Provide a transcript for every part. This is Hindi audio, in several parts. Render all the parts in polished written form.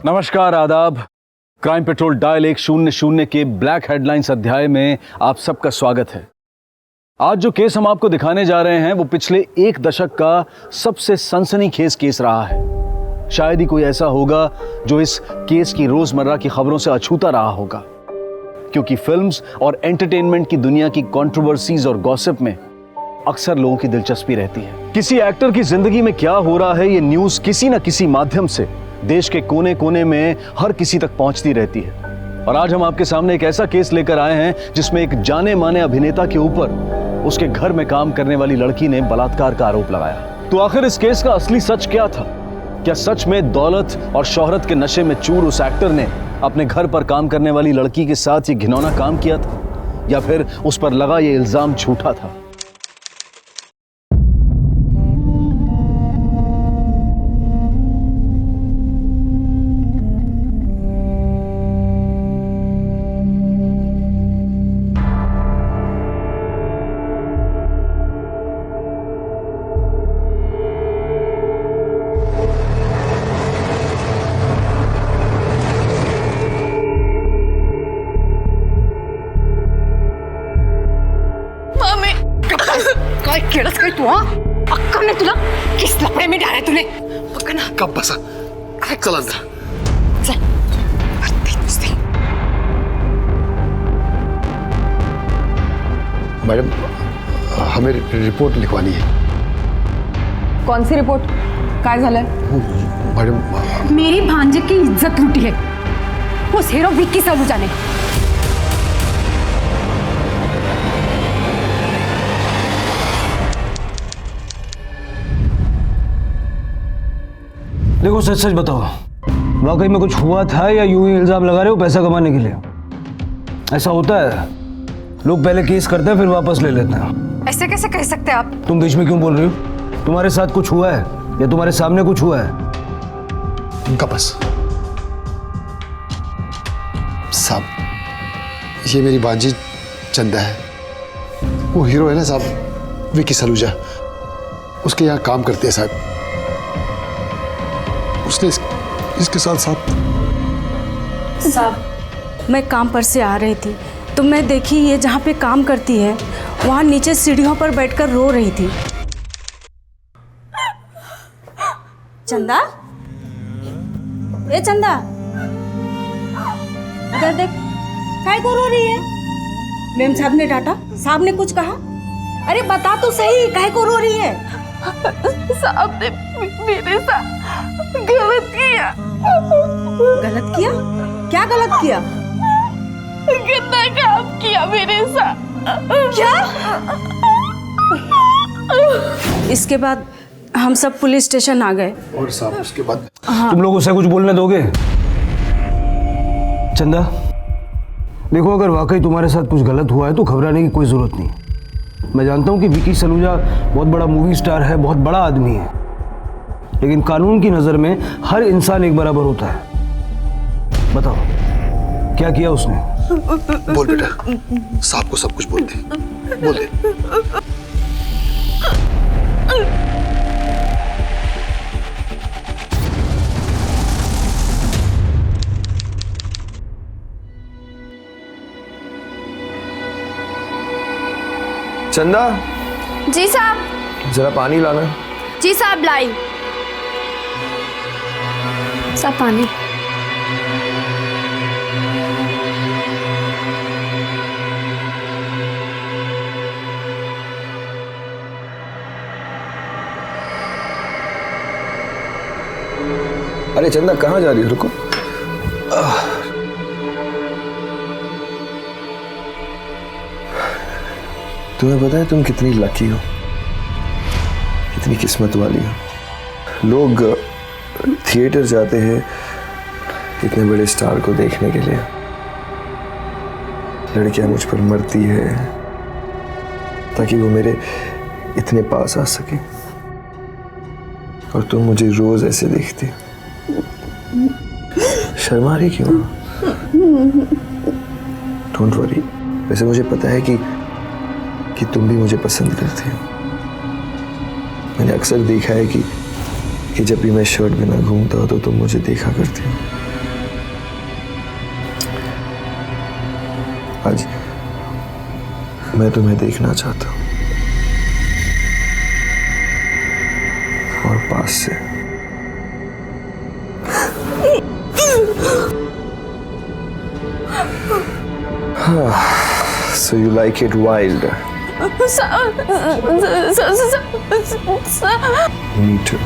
नमस्कार, आदाब। क्राइम पेट्रोल डायल 100 के ब्लैक हेडलाइंस अध्याय में आप सबका स्वागत है। आज जो केस हम आपको दिखाने जा रहे हैं वो पिछले एक दशक का सबसे सनसनीखेज केस रहा है। शायद ही कोई ऐसा होगा जो इस केस की रोजमर्रा की खबरों से अछूता रहा होगा, क्योंकि फिल्म्स और एंटरटेनमेंट की दुनिया की कंट्रोवर्सीज और गॉसिप में अक्सर लोगों की दिलचस्पी रहती है। किसी एक्टर की जिंदगी में क्या हो रहा है, ये न्यूज किसी न किसी माध्यम से देश के कोने कोने में हर किसी तक पहुंचती रहती है। और आज हम आपके सामने एक ऐसा केस लेकर आए हैं जिसमें एक जाने माने अभिनेता के ऊपर उसके घर में काम करने वाली लड़की ने बलात्कार का आरोप लगाया। तो आखिर इस केस का असली सच क्या था? क्या सच में दौलत और शोहरत के नशे में चूर उस एक्टर ने अपने घर पर काम करने वाली लड़की के साथ ये घिनौना काम किया था, या फिर उस पर लगा ये इल्जाम झूठा था? काय केलंस काय तू? अक्का ने तुला किस लफड़े में डाला तूने? पक्का ना कब बसा? चल अंदर चल। मैडम, हमें रिपोर्ट लिखवानी है। कौन सी रिपोर्ट? काय झालंय? मैडम, मेरी भांजे की इज्जत लूटी है उस हीरो विक्की सलूजा ने। देखो, सच सच बताओ, वाकई में कुछ हुआ था या यूं ही इल्जाम लगा रहे हो पैसा कमाने के लिए? ऐसा होता है, लोग पहले केस करते हैं फिर वापस ले लेते हैं। ऐसे कैसे कह सकते हैं आप? तुम बीच में क्यों बोल रही हो? तुम्हारे साथ कुछ हुआ है या तुम्हारे सामने कुछ हुआ है? कब बस साहब, ये मेरी बांजी चंदा है। वो हीरो है ना साहब, विक्की सलूजा, उसके यहाँ काम करते हैं साहब। उसने इसके साथ साहब, मैं काम पर से आ रही थी तो मैं देखी ये जहाँ पे काम करती है वहाँ नीचे सीढ़ियों पर बैठकर रो रही थी। चंदा, ए चंदा, इधर देख, काय को रो रही है? मेम साहब ने डांटा, साहब ने कुछ कहा? अरे बता तो सही, काय को रो रही है? साहब ने मेरे साथ गलत किया। गलत किया? क्या गलत किया? गंदा काम किया मेरे साथ। क्या? इसके बाद हम सब पुलिस स्टेशन आ गए। और साहब उसके बाद तुम लोग उसे कुछ बोलने दोगे? चंदा, देखो, अगर वाकई तुम्हारे साथ कुछ गलत हुआ है तो घबराने की कोई जरूरत नहीं। मैं जानता हूँ कि विक्की सलूजा बहुत बड़ा मूवी स्टार है, बहुत बड़ा आदमी है, लेकिन कानून की नजर में हर इंसान एक बराबर होता है। बताओ, क्या किया उसने? बोल बेटा, साहब को सब कुछ बोल दे, बोल दे। चंदा, जी साहब। जरा पानी लाना। जी साहब, लाई। साहब पानी। अरे चंदा, कहाँ जा रही हो? रुको। तुम्हें पता है तुम कितनी लकी हो, कितनी किस्मत वाली हो। लोग थिएटर जाते हैं इतने बड़े स्टार को देखने के लिए, लड़कियां मुझ पर मरती है ताकि वो मेरे इतने पास आ सके, और तुम मुझे रोज ऐसे देखती हो। शर्मा रही क्यों? डोंट वरी, वैसे मुझे पता है कि तुम भी मुझे पसंद करते हो। मैंने अक्सर देखा है कि जब भी मैं शर्ट बिना घूमता हो तो तुम मुझे देखा करती हो। आज मैं तुम्हें देखना चाहता हूं, और पास से। So you like it wild? Me too.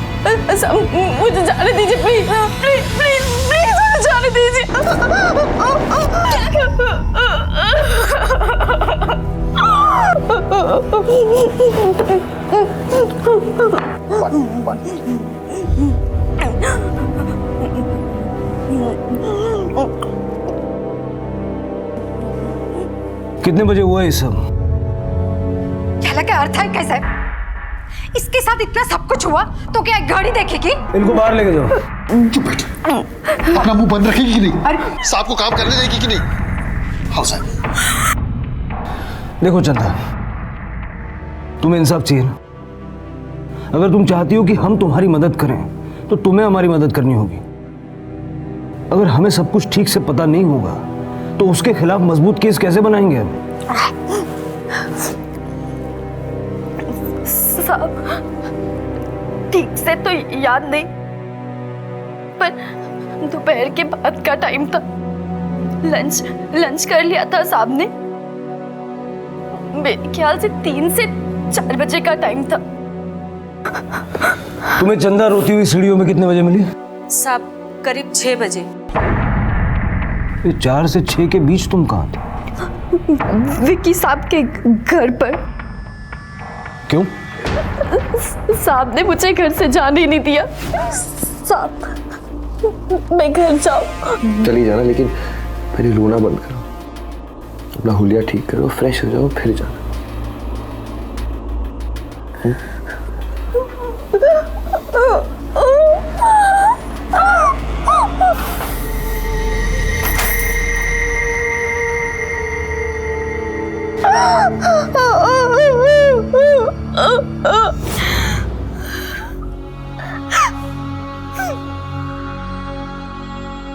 मुझे जाने दीजिए प्लीज प्लीज प्लीज प्लीज मुझे जाने दीजिए। कितने बजे हुआ ये सब? क्या क्या अर्थ है कैसे? इसके साथ इतना सब कुछ हुआ तो क्या एक गाड़ी देखेगी? इनको बाहर लेके जाओ। चुप बैठ। अपना मुंह बंद रखेगी कि नहीं? साहब को काम करने देगी कि नहीं? हाँ साहब। देखो चंदा, तुम्हें इंसाफ चाहिए ना? अगर तुम चाहती हो कि हम तुम्हारी मदद करें तो तुम्हें हमारी मदद करनी होगी। अगर हमें सब कुछ ठीक से पता नहीं होगा तो उसके खिलाफ मजबूत केस कैसे बनाएंगे हम? साहब ठीक से तो याद नहीं, पर दोपहर के बाद का टाइम था। लंच कर लिया था साहब ने। मेरे ख्याल से 3 से 4 बजे का टाइम था। तुम्हें चंदा रोती हुई सीढ़ियों में कितने बजे मिली? साहब करीब 6 बजे। ये 4 से 6 के बीच तुम कहाँ थे? विकी साहब के घर पर। क्यों? साहब ने मुझे घर से जाने ही नहीं दिया। साहब मैं घर जाऊं। चली जाना, लेकिन पहले रोना बंद करो, अपना हुलिया ठीक करो, फ्रेश हो जाओ, फिर जाना।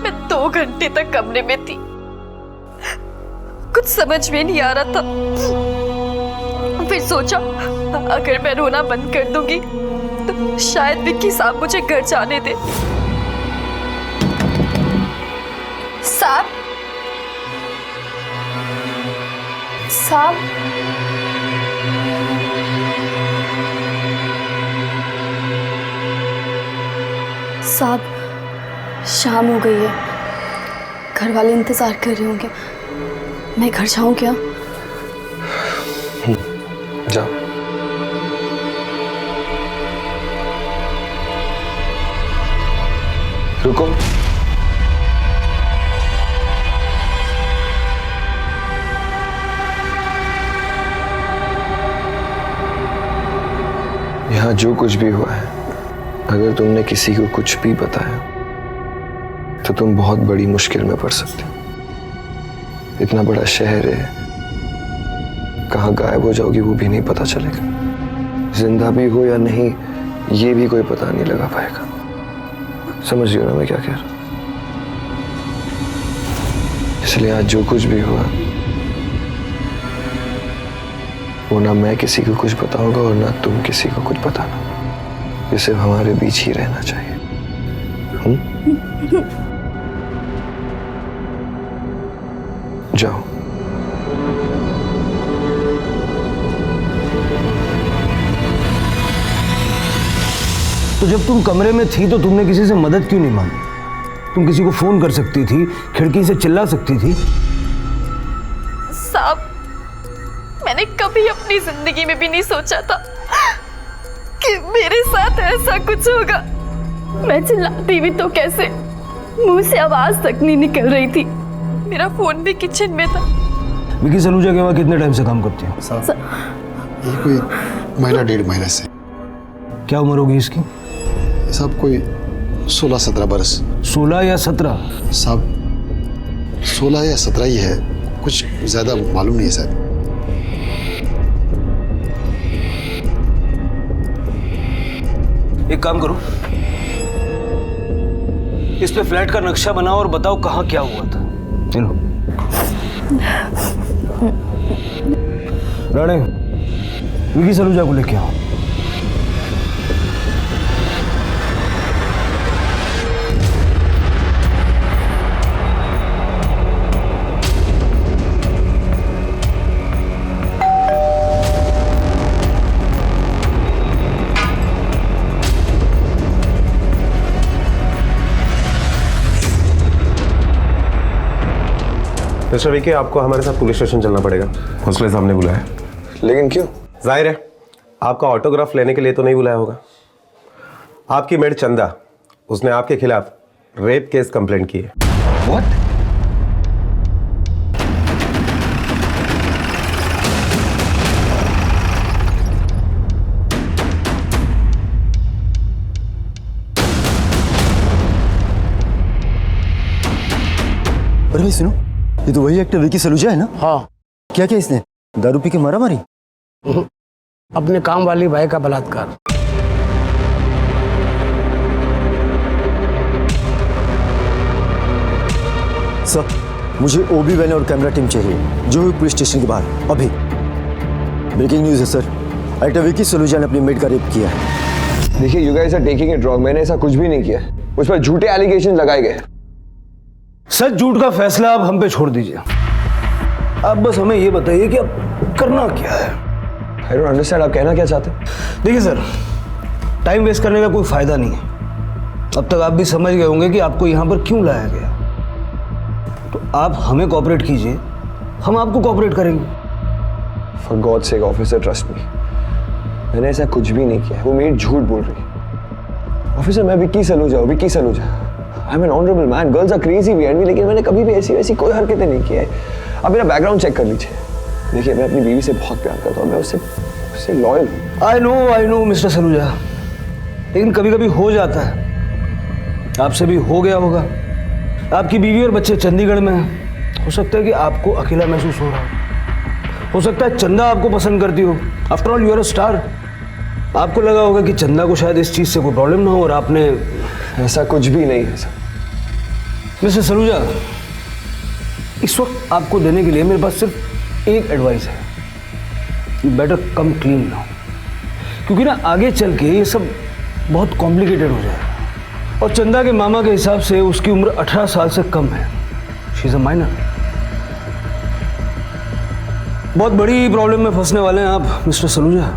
मैं 2 घंटे तक कमरे में थी, कुछ समझ में नहीं आ रहा था। फिर सोचा अगर मैं रोना बंद कर दूंगी तो शायद विक्की साहब मुझे घर जाने दे। साहब साहब शाम हो गई है, घर वाले इंतजार कर रहे होंगे। मैं घर जाऊं क्या? जाओ। रुको। यहाँ जो कुछ भी हुआ है, अगर तुमने किसी को कुछ भी बताया तो तुम बहुत बड़ी मुश्किल में पड़ सकते हो। इतना बड़ा शहर है, कहाँ गायब हो जाओगी वो भी नहीं पता चलेगा। जिंदा भी हो या नहीं ये भी कोई पता नहीं लगा पाएगा। समझ रही हो ना मैं क्या कह रहा हूं? इसलिए आज जो कुछ भी हुआ वो ना मैं किसी को कुछ बताऊंगा और ना तुम किसी को कुछ बताना। ये सिर्फ हमारे बीच ही रहना चाहिए। जाओ। तो जब तुम कमरे में थी तो तुमने किसी से मदद क्यों नहीं मांगी? तुम किसी को फोन कर सकती थी, खिड़की से चिल्ला सकती थी। साहब मैंने कभी अपनी जिंदगी में भी नहीं सोचा था कि मेरे साथ ऐसा कुछ होगा। मैं चिल्लाती भी तो कैसे, मुंह से आवाज तक नहीं निकल रही थी। मेरा फोन भी किचन में था। विकी सलूजा के वहाँ कितने टाइम से काम करती हो? ये कोई महीना 1.5 महीने से। क्या उम्र होगी इसकी? साहब कोई 16-17 बरस। 16 या 17? साहब 16 या 17 ही है, कुछ ज्यादा मालूम नहीं है साहब। एक काम करो, इस पे फ्लैट का नक्शा बनाओ और बताओ कहाँ क्या हुआ था। चलो। राणे, विकी सलूजा को लेके आओ। मिस्टर विकी, आपको हमारे साथ पुलिस स्टेशन चलना पड़ेगा। हौसले साहब ने बुलाया। लेकिन क्यों? जाहिर है आपका ऑटोग्राफ लेने के लिए तो नहीं बुलाया होगा। आपकी मेड चंदा, उसने आपके खिलाफ रेप केस कंप्लेंट की है। What? अरे भाई सुनो, ये तो वही एक्टर विकी सलूजा है ना? हाँ, क्या क्या इसने दारू पी के मारा मारी? अपने काम वाली भाई का बलात्कार। सर, मुझे ओबी वैन और कैमरा टीम चाहिए जो पुलिस स्टेशन के बाहर अभी। ब्रेकिंग न्यूज़ है सर, एक्टर विकी सलूजा ने अपनी मेड का रेप किया है। देखिए, you guys are taking it wrong. मैंने ऐसा कुछ भी नहीं किया। उस पर झूठे एलिगेशन लगाए गए। सच झूठ का फैसला आप हम पे छोड़ दीजिए। आप बस हमें ये बताइए कि अब करना क्या है। आई डोंट अंडरस्टैंड, आप कहना क्या चाहते हैं? देखिए सर, टाइम वेस्ट करने का कोई फायदा नहीं है। अब तक आप भी समझ गए होंगे कि आपको यहाँ पर क्यों लाया गया। तो आप हमें कोऑपरेट कीजिए, हम आपको कोऑपरेट करेंगे। For God sake officer, trust me, मैंने ऐसा कुछ भी नहीं किया। वो मेरी झूठ बोल रही है। ऑफिसर, मैं विकी सलूजा हूँ, Vicky Saluja. I am an honourable man. Girls are crazy behind me, लेकिन मैंने कभी भी ऐसी वैसी कोई हरकतें नहीं की है। अब मेरा बैकग्राउंड चेक कर लीजिए। देखिए, मैं अपनी बीवी से बहुत प्यार करता हूँ। मैं उससे लॉयल हूँ। आई नो मिस्टर सलूजा, लेकिन कभी कभी हो जाता है। आपसे भी हो गया होगा। आपकी बीवी और बच्चे चंडीगढ़ में हैं। हो सकता है कि आपको अकेला महसूस हो रहा हो सकता है चंदा आपको पसंद करती हो। After all you are a star. आपको लगा होगा कि चंदा को शायद इस चीज़ से कोई प्रॉब्लम ना हो और आपने। ऐसा कुछ भी नहीं है सर। मिस्टर सलूजा, इस वक्त आपको देने के लिए मेरे पास सिर्फ एक एडवाइस है। बेटर कम क्लीन नाउ, क्योंकि ना आगे चल के ये सब बहुत कॉम्प्लिकेटेड हो जाएगा। और चंदा के मामा के हिसाब से उसकी उम्र 18 साल से कम है। She is a minor. बहुत बड़ी प्रॉब्लम में फंसने वाले हैं आप मिस्टर सलूजा।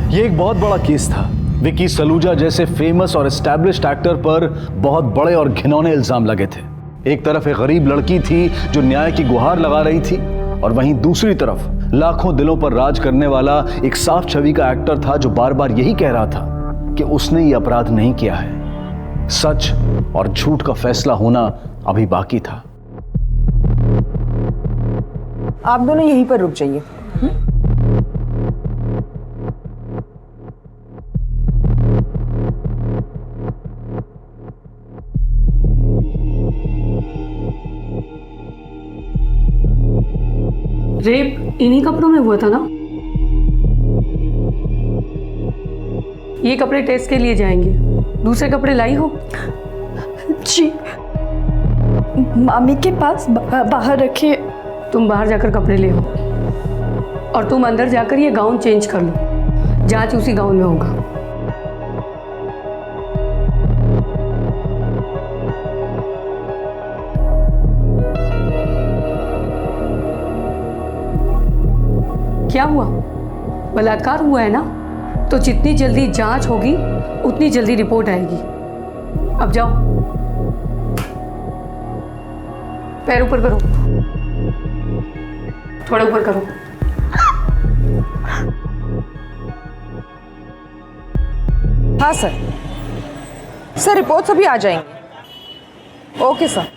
ये एक बहुत बड़ा केस था। विकी सलूजा जैसे फेमस और एस्टैब्लिश्ड एक्टर पर बहुत बड़े और घिनौने इल्जाम लगे थे। एक तरफ एक गरीब लड़की थी जो न्याय की गुहार लगा रही थी, और वहीं दूसरी तरफ लाखों दिलों पर राज करने वाला एक साफ छवि का एक्टर था जो बार बार यही कह रहा था कि उसने ये अपराध नहीं किया है। सच और झूठ का फैसला होना अभी बाकी था। आप दोनों यहीं पर रुक जाइए। रेप इन्हीं कपड़ों में हुआ था ना? ये कपड़े टेस्ट के लिए जाएंगे। दूसरे कपड़े लाई हो? जी, मामी के पास बाहर रखे। तुम बाहर जाकर कपड़े ले हो, और तुम अंदर जाकर ये गाउन चेंज कर लो। जांच उसी गाउन में होगा। क्या हुआ? बलात्कार हुआ है ना? तो जितनी जल्दी जांच होगी उतनी जल्दी रिपोर्ट आएगी। अब जाओ, पैर ऊपर करो, थोड़ा ऊपर करो। हाँ सर, रिपोर्ट्स अभी आ जाएंगे। Okay sir.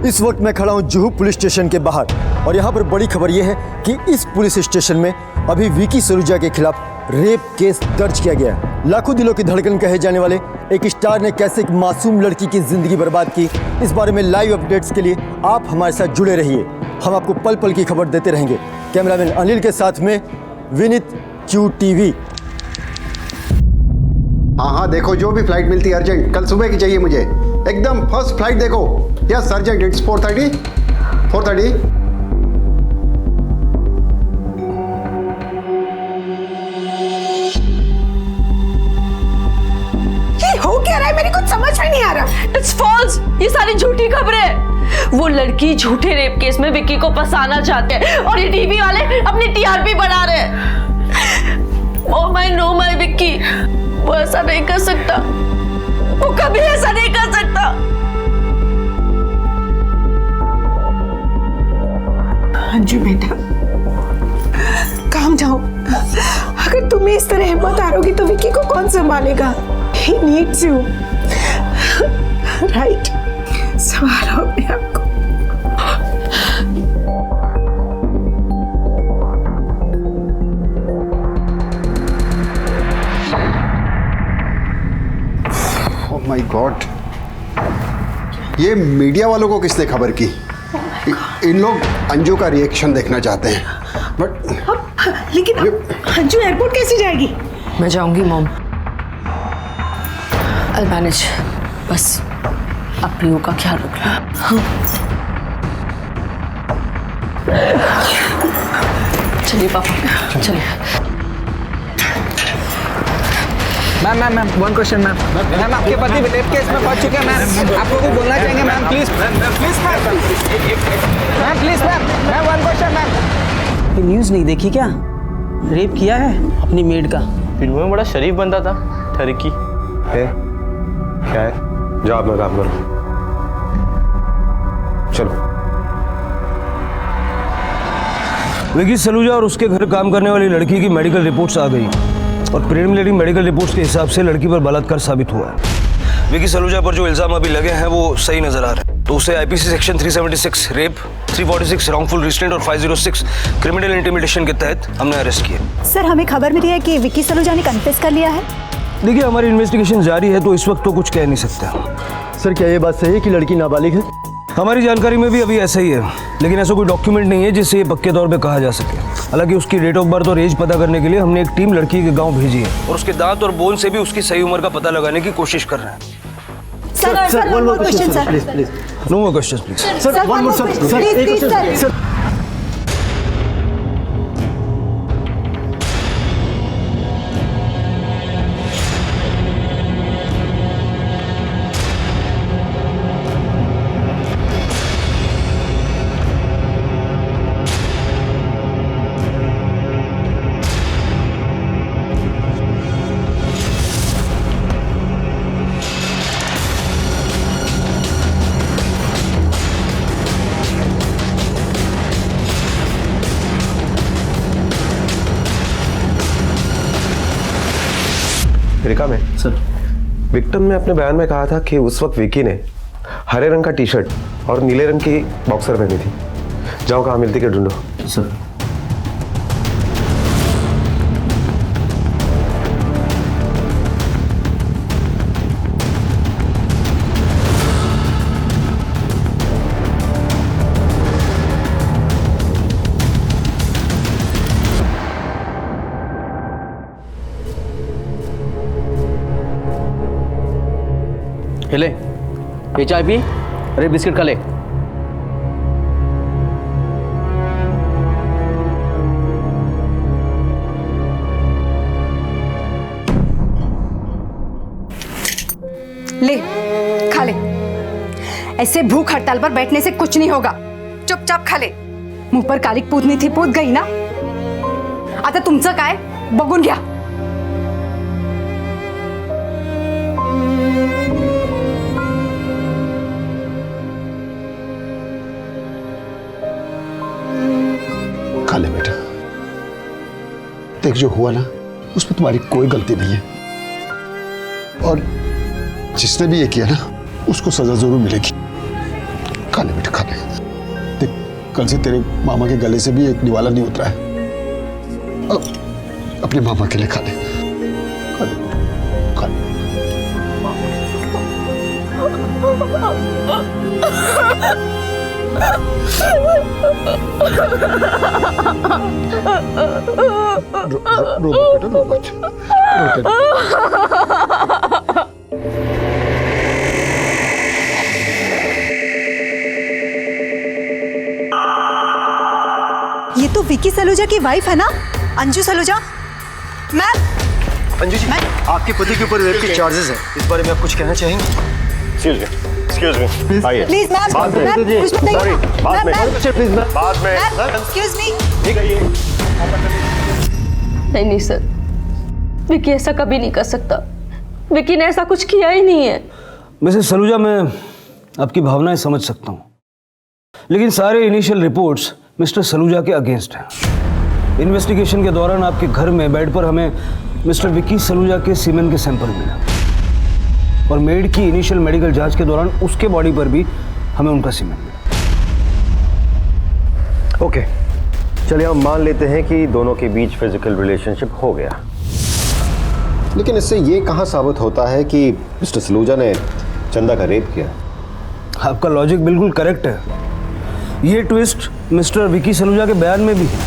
इस वक्त मैं खड़ा हूं जुहू पुलिस स्टेशन के बाहर, और यहाँ पर बड़ी खबर यह है कि इस पुलिस स्टेशन में अभी विकी सलूजा के खिलाफ रेप केस दर्ज किया गया है। लाखों दिलों की धड़कन कहे जाने वाले एक स्टार ने कैसे एक मासूम लड़की की जिंदगी बर्बाद की, इस बारे में लाइव अपडेट्स के लिए आप हमारे साथ जुड़े रहिए। हम आपको पल पल की खबर देते रहेंगे। कैमरामैन अनिल के साथ में विनीत, QTV। हाँ हाँ देखो, जो भी फ्लाइट मिलती है अर्जेंट, कल सुबह की चाहिए मुझे, एकदम फर्स्ट फ्लाइट देखो। Yes urgent, it's 4:30। ये हो क्या रहा है, मेरी कुछ समझ में नहीं आ रहा। इट्स फॉल्स, ये सारी झूठी खबरें हैं। वो लड़की झूठे रेप केस में विक्की को फंसाना चाहते हैं और ये टीवी वाले अपनी TRP बढ़ा रहे हैं। Oh my no my Vicky, वो ऐसा नहीं कर सकता, वो कभी ऐसा नहीं कर सकता। अंजू बेटा, काम जाओ। अगर तुम्हें इस तरह हिम्मत हारोगी तो विक्की को कौन संभालेगा? He needs you, right? संभालो अपने आप को। ओह माय गॉड, ये मीडिया वालों को किसने खबर की? इन लोग अंजू का रिएक्शन देखना चाहते हैं, बट लेकिन अंजू एयरपोर्ट कैसे जाएगी? मैं जाऊंगी मॉम, I'll manage। बस आप पीयू का ख्याल रखना। चलिए पापा, चलिए। मैम वन क्वेश्चन मैम, आपके पति रेप केस में पहुंच चुके हैं मैम, आपको कुछ बोलना चाहेंगे ma'am? Please ma'am, one question ma'am. ये न्यूज़ नहीं देखी क्या? रेप किया है अपनी मेड का। फिल्म में बड़ा शरीफ बंदा था, ठरकी है क्या है? जाओ अपना काम करो, चलो। विकी सलूजा और उसके घर काम करने वाली लड़की की मेडिकल रिपोर्ट्स आ गई और प्रिलिमिनरी मेडिकल रिपोर्ट्स के हिसाब से लड़की पर बलात्कार साबित हुआ है। विकी सलूजा पर जो इल्जाम अभी लगे हैं वो सही नजर आ रहे हैं, तो उसे IPC section 376 rape, 346 wrongful restraint और 506 क्रिमिनल इंटिमिडेशन के तहत हमने अरेस्ट किया। सर, हमें खबर मिली है कि विकी सलूजा ने कन्फेस कर लिया है। देखिए, हमारी इन्वेस्टिगेशन जारी है तो इस वक्त तो कुछ कह नहीं सकते। सर, क्या ये बात सही है कि लड़की नाबालिग है? हमारी जानकारी में भी अभी ऐसा ही है, लेकिन ऐसा कोई डॉक्यूमेंट नहीं है जिससे ये पक्के तौर पे कहा जा सके। हालांकि उसकी डेट ऑफ बर्थ और एज पता करने के लिए हमने एक टीम लड़की के गांव भेजी है और उसके दांत और बोन से भी उसकी सही उम्र का पता लगाने की कोशिश कर रहे हैं। Sir, one more question sir. Please no more questions please. Sir, one more sir, एक क्वेश्चन सर। रिका में सर, विक्टिम ने अपने बयान में कहा था कि उस वक्त विकी ने हरे रंग का टी-शर्ट और नीले रंग की बॉक्सर पहनी थी। जाओ कहाँ मिलती के ढूंढो। सर, ले ये चाय पी, अरे बिस्किट खा ले। ले खा ले। ऐसे भूख हड़ताल पर बैठने से कुछ नहीं होगा, चुपचाप खा ले। मुंह पर कालिक पूतनी थी, पूत गई ना। आता तुमचं काय बघून घ्या। खा ले बेटा, देख जो हुआ ना उसमें तुम्हारी कोई गलती नहीं है, और जिसने भी ये किया ना उसको सजा जरूर मिलेगी। खा ले बेटा, खा ले। देख, कल से तेरे मामा के गले से भी एक निवाला नहीं उतरा है, अब अपने मामा के लिए खा ले। खा ले, खा ले। रो बेटा, रो मत। ये तो विकी सलूजा की वाइफ है ना, अंजू सलूजा। मैम, अंजू जी, आपके पति के ऊपर रेप के चार्जेस हैं, इस बारे में आप कुछ कहना चाहेंगे? एक्सक्यूज मी, आइए। प्लीज मैम, बाद में, मैम, कुछ बताइए। सॉरी, बाद में, मैम, बाद में, एक्सक्यूज मी। ठीक है ये। नहीं सर, विकी ऐसा कभी नहीं कर सकता। विकी ने ऐसा कुछ किया ही नहीं है। मिसेस सलूजा, मैं आपकी भावनाएं समझ सकता हूँ, लेकिन सारे इनिशियल रिपोर्ट्स मिस्टर सलूजा के अगेंस्ट हैं। इन्वेस्टिगेशन के दौरान आपके घर में बेड पर हमें मिस्टर विकी सलूजा के सीमेन के सैंपल मिला, और मेड की इनिशियल मेडिकल जांच के दौरान उसके बॉडी पर भी हमें उनका सीमेन मिला। ओके, चलिए हम मान लेते हैं कि दोनों के बीच फिजिकल रिलेशनशिप हो गया, लेकिन इससे ये कहाँ साबित होता है कि मिस्टर सलूजा ने चंदा का रेप किया? आपका लॉजिक बिल्कुल करेक्ट है। ये ट्विस्ट मिस्टर विकी सलूजा के बयान में भी है।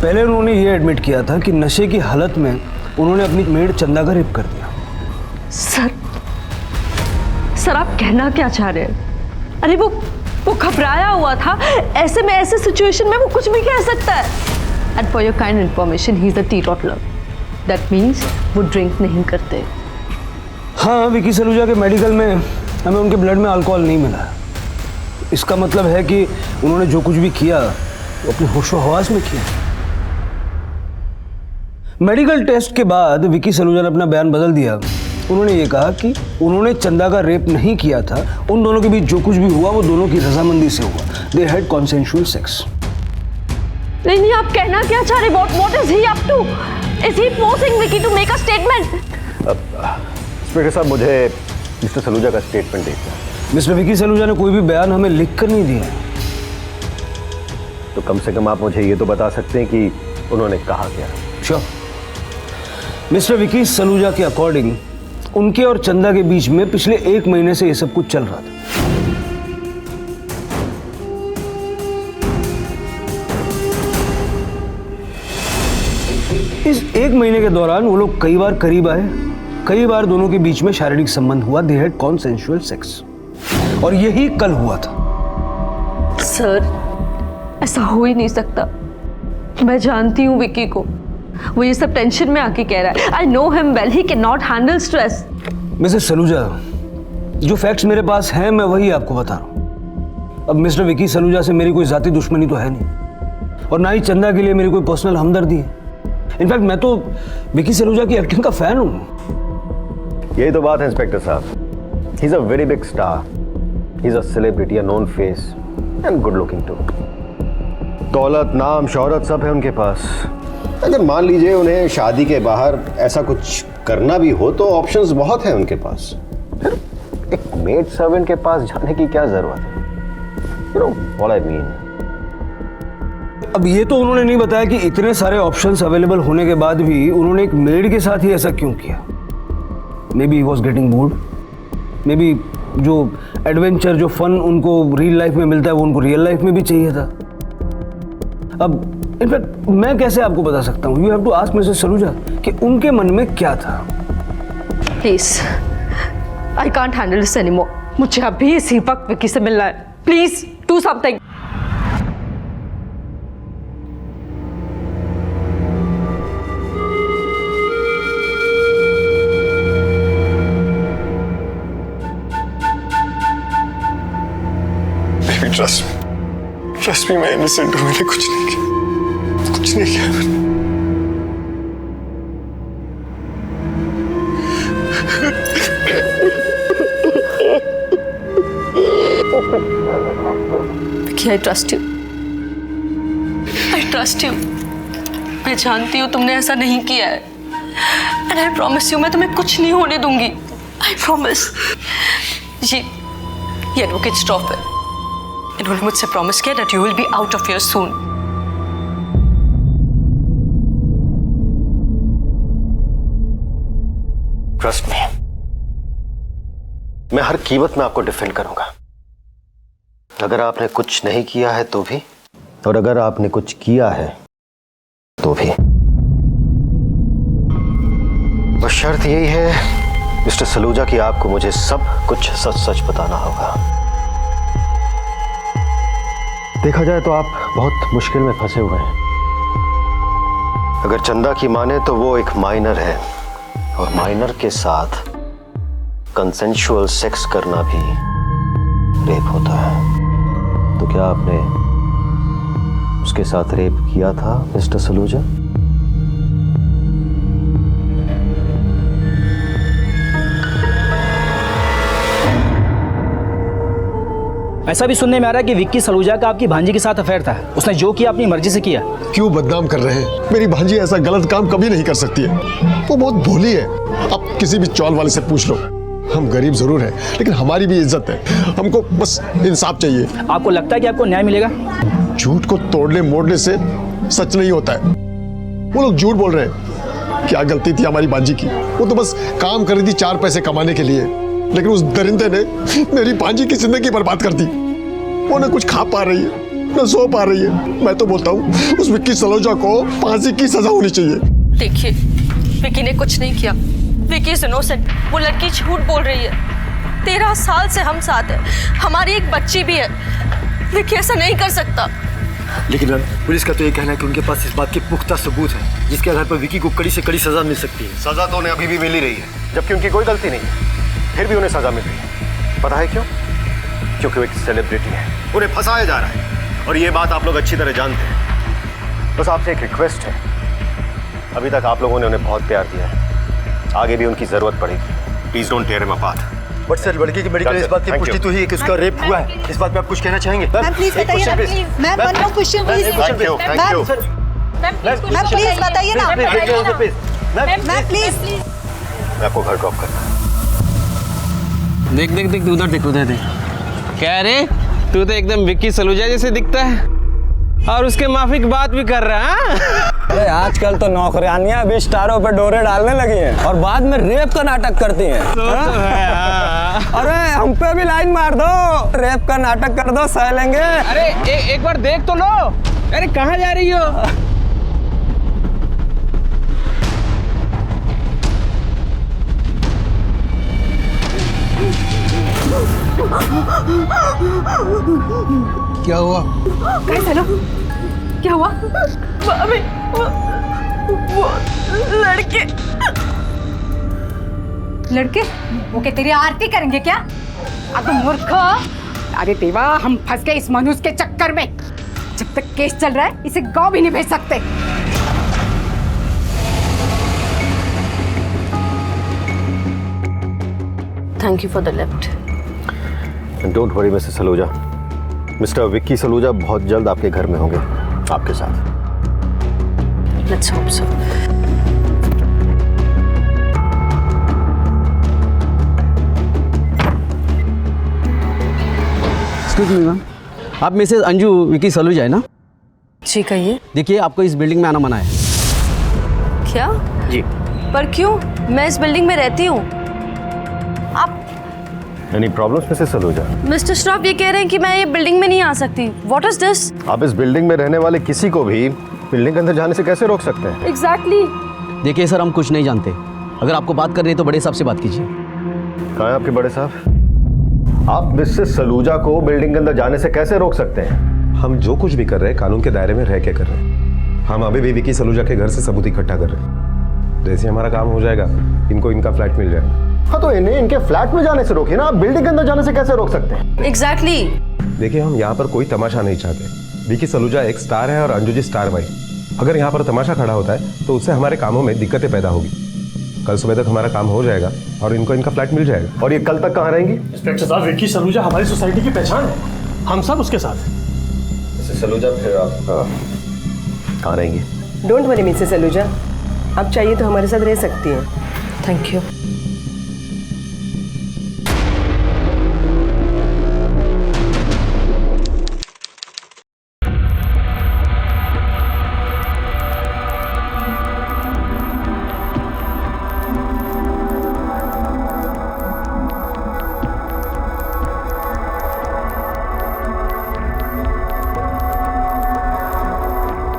पहले उन्होंने ये एडमिट किया था कि नशे की हालत में उन्होंने अपनी मेड चंदा का रेप कर दिया। सर आप कहना क्या चाह रहे हैं? अरे वो घबराया हुआ था, ऐसे में ऐसे सिचुएशन में वो कुछ भी कह सकता है। And for your kind information, he is a teetotaller. That means वो ड्रिंक नहीं करते। हाँ, विकी सलूजा के मेडिकल में हमें उनके ब्लड में अल्कोहल नहीं मिला है। इसका मतलब है कि उन्होंने जो कुछ भी किया वो अपने होशो हवास में किया। मेडिकल टेस्ट के बाद विकी सलूजा ने अपना बयान बदल दिया। उन्होंने ये कहा कि उन्होंने चंदा का रेप नहीं किया था, उन दोनों के बीच जो कुछ भी हुआ वो दोनों की रजामंदी से हुआ। They had consensual sex. नहीं, आप कहना क्या चाह रहे? What is he up to? Is he forcing Vicky to make a statement? Inspector साहब, मुझे मिस्टर सलूजा का स्टेटमेंट देखना। मिस्टर विकी सलूजा ने कोई भी बयान हमें लिख कर नहीं दिया। तो कम से कम आप मुझे ये तो बता सकते हैं कि उन्होंने कहा क्या? श्योर। मिस्टर विकी सलूजा के अकॉर्डिंग उनके और चंदा के बीच में पिछले 1 महीने से ये सब कुछ चल रहा था। इस 1 महीने के दौरान वो लोग कई बार करीब आए, कई बार दोनों के बीच में शारीरिक संबंध हुआ। दे हैड कॉन्सेंशुअल सेक्स, और यही कल हुआ था। सर, ऐसा हो ही नहीं सकता। मैं जानती हूँ विकी को, वो ये सब टेंशन में आके कह रहा है। I know him well, he can not handle stress. Mrs Saluja, जो फैक्ट्स मेरे पास हैं मैं वही आपको बता रहा हूँ। अब मिस्टर विकी सलूजा से मेरी कोई जाती दुश्मनी तो है नहीं, और ना ही चंदा के लिए मेरी कोई पर्सनल हमदर्दी है। इनफैक्ट मैं तो विकी सलूजा की एक्टिंग का फैन हूँ। यही तो बात है इंस्पेक्टर साहब। He is a very big star, he is a celebrity, a known face and good looking too. दौलत, नाम, शोहरत सब है उनके पास। अगर मान लीजिए उन्हें शादी के बाहर ऐसा कुछ करना भी हो तो ऑप्शंस बहुत हैं उनके पास। फिर एक मेड सर्वेंट के पास जाने की क्या जरूरत है? You know what I mean. अब ये तो उन्होंने नहीं बताया कि इतने सारे ऑप्शंस अवेलेबल होने के बाद भी उन्होंने एक मेड के साथ ही ऐसा क्यों किया। May be he was getting bored, may be जो एडवेंचर, जो फन उनको रियल लाइफ में मिलता है वो उनको रियल लाइफ में भी चाहिए था। अब इनफैक्ट मैं कैसे आपको बता सकता हूँ? You have to ask Mrs Saluja कि उनके मन में क्या था। Please, I can't handle this anymore. मुझे अभी इसी वक्त विकी से मिलना है। Please do something. Trust me, मैं इनोसेंट हूं। मैंने कुछ नहीं किया, कुछ नहीं किया मैंने। I trust you, I trust you. मैं जानती हूँ तुमने ऐसा नहीं किया है, एंड आई प्रॉमिस यू मैं तुम्हें कुछ नहीं होने दूंगी। I promise. ये एडवोकेट स्टॉप है, इन्होंने मुझसे प्रॉमिस किया that you will be out of here soon. Trust me, मैं हर कीमत में आपको डिफेंड करूंगा। अगर आपने कुछ नहीं किया है तो भी, और अगर आपने कुछ किया है तो भी। और शर्त यही है मिस्टर सलूजा कि आपको मुझे सब कुछ सच सच बताना होगा। देखा जाए तो आप बहुत मुश्किल में फंसे हुए हैं। अगर चंदा की माने तो वो एक माइनर है, और माइनर के साथ कंसेंशुअल सेक्स करना भी रेप होता है। तो क्या आपने उसके साथ रेप किया था मिस्टर सलूजा? ऐसा भी सुनने में आ रहा है कि विक्की सलूजा का आपकी भांजी के साथ अफेयर था। उसने जो किया अपनी मर्जी से किया। क्यों बदनाम कर रहे हैं? मेरी भांजी ऐसा गलत काम कभी नहीं कर सकती है। वो बहुत भोली है। अब किसी भी चौल वाले से पूछ लो। हम गरीब जरूर हैं, लेकिन हमारी भी इज्जत है। हमको बस इंसाफ चाहिए। आपको लगता है कि आपको न्याय मिलेगा? झूठ को तोड़ने मोड़ने से सच नहीं होता है। वो लोग झूठ बोल रहे हैं। क्या गलती थी हमारी भांजी की? वो तो बस काम कर रही थी 4 पैसे कमाने के लिए, लेकिन उस दरिंदे ने मेरी भांजी की जिंदगी बर्बाद कर दी। वो न कुछ खा पा रही है, न सो पा रही है। मैं तो बोलता हूँ उस विक्की सलूजा को फांसी की सजा होनी चाहिए। देखिए, विक्की ने कुछ नहीं किया। Vicky is innocent. वो लड़की झूठ बोल रही है। 13 साल से हम साथ हैं। हमारी एक बच्ची भी है। विक्की ऐसा नहीं कर सकता। लेकिन पुलिस का तो ये कहना है कि उनके पास इस बात के पुख्ता सबूत है जिसके आधार पर विक्की को कड़ी से कड़ी सजा मिल सकती है। सजा तो उन्हें अभी भी मिल ही रही है, जबकि उनकी कोई गलती नहीं है। फिर भी उन्हें सजा मिल रही है। पता है क्यों? क्योंकि वो एक सेलिब्रिटी है। उन्हें फंसाया जा रहा है, और ये बात आप लोग अच्छी तरह जानते हैं। बस आपसे एक रिक्वेस्ट है, अभी तक आप लोगों ने उन्हें बहुत प्यार दिया है, आगे भी उनकी जरूरत पड़ेगी। Please don't tear him apart. But sir, लड़की की मेडिकल इस बात की पुष्टि तो हुई है कि उसका रेप हुआ है। इस बात पे आप कुछ कहना चाहेंगे? मैम प्लीज बताइए ना, please. Ma'am one more question please. Thank you. Ma'am please बताइए ना। Ma'am please. मैं आपको घर ड्रॉप करता हूँ। देख देख देख, उधर देख, उधर देख। क्या रे, तू तो एकदम विक्की सलूजा जैसे दिखता है, और उसके माफिक बात भी कर रहा है। अरे आजकल तो नौकरानियां भी स्टारों पे डोरे डालने लगी हैं और बाद में रेप का नाटक करती हैं। अरे हम पे भी लाइन मार दो, रेप का नाटक कर दो, सह लेंगे। अरे एक बार देख तो लो। अरे कहाँ जा रही हो? क्या हुआ? कैसे लो? क्या हुआ? भाभी, वो लड़के लड़के वो क्या तेरी आरती करेंगे क्या? अब मूर्ख! अरे देवा, हम फंस गए इस मनुष्य के चक्कर में। जब तक केस चल रहा है इसे गांव भी नहीं भेज सकते। Thank you for the lift. Don't worry mister Saluja. Mister Vicky Saluja बहुत जल्द आपके घर में होंगे, आपके साथ। Let's hope so. Excuse me ma'am, आप मिसेज अंजू विक्की सलूजा है ना? जी कहिए। देखिए, आपको इस बिल्डिंग में आना मना है। क्या? जी। पर क्यों? मैं इस बिल्डिंग में रहती हूँ। आप any problems Mrs Saluja? Mister Shroff ये कह रहे हैं कि मैं ये बिल्डिंग में नहीं आ सकती। What is this? आप इस बिल्डिंग में रहने वाले किसी को भी बिल्डिंग के अंदर जाने से कैसे रोक सकते हैं? एग्जैक्टली। देखिए सर, हम कुछ नहीं जानते। अगर आपको बात करनी है तो बड़े साहब से बात कीजिए। कहाँ है आपके बड़े साहब? आप मिसेस सलूजा को बिल्डिंग के अंदर जाने से कैसे रोक सकते हैं? हम जो कुछ भी कर रहे हैं कानून के दायरे में रह के कर रहे हैं। हम अभी भी विक्की सलूजा के घर से सबूत इकट्ठा कर रहे हैं। जैसे हमारा काम हो जाएगा, इनको इनका फ्लैट मिल जाएगा। हाँ, तो इन्हें इनके फ्लैट में जाने से रोकिए ना, आप बिल्डिंग के अंदर जाने से कैसे रोक सकते हैं? एग्जैक्टली। देखिए, हम यहाँ पर कोई तमाशा नहीं चाहते। विक्की सलूजा एक स्टार है और अंजू जी स्टार वाइफ। अगर यहाँ पर तमाशा खड़ा होता है तो उससे हमारे कामों में दिक्कतें पैदा होगी। कल सुबह तक हमारा काम हो जाएगा और इनको इनका फ्लैट मिल जाएगा। और ये कल तक कहाँ रहेंगी? इंस्पेक्टर साहब, विक्की सलूजा हमारी सोसाइटी की पहचान है, हम सब उसके साथ हैं। मिसेस सलूजा, फिर आप कहाँ रहेंगी? डोंट वरी मिसेस सलूजा, आप चाहिए तो हमारे साथ रह सकती हैं। Thank you.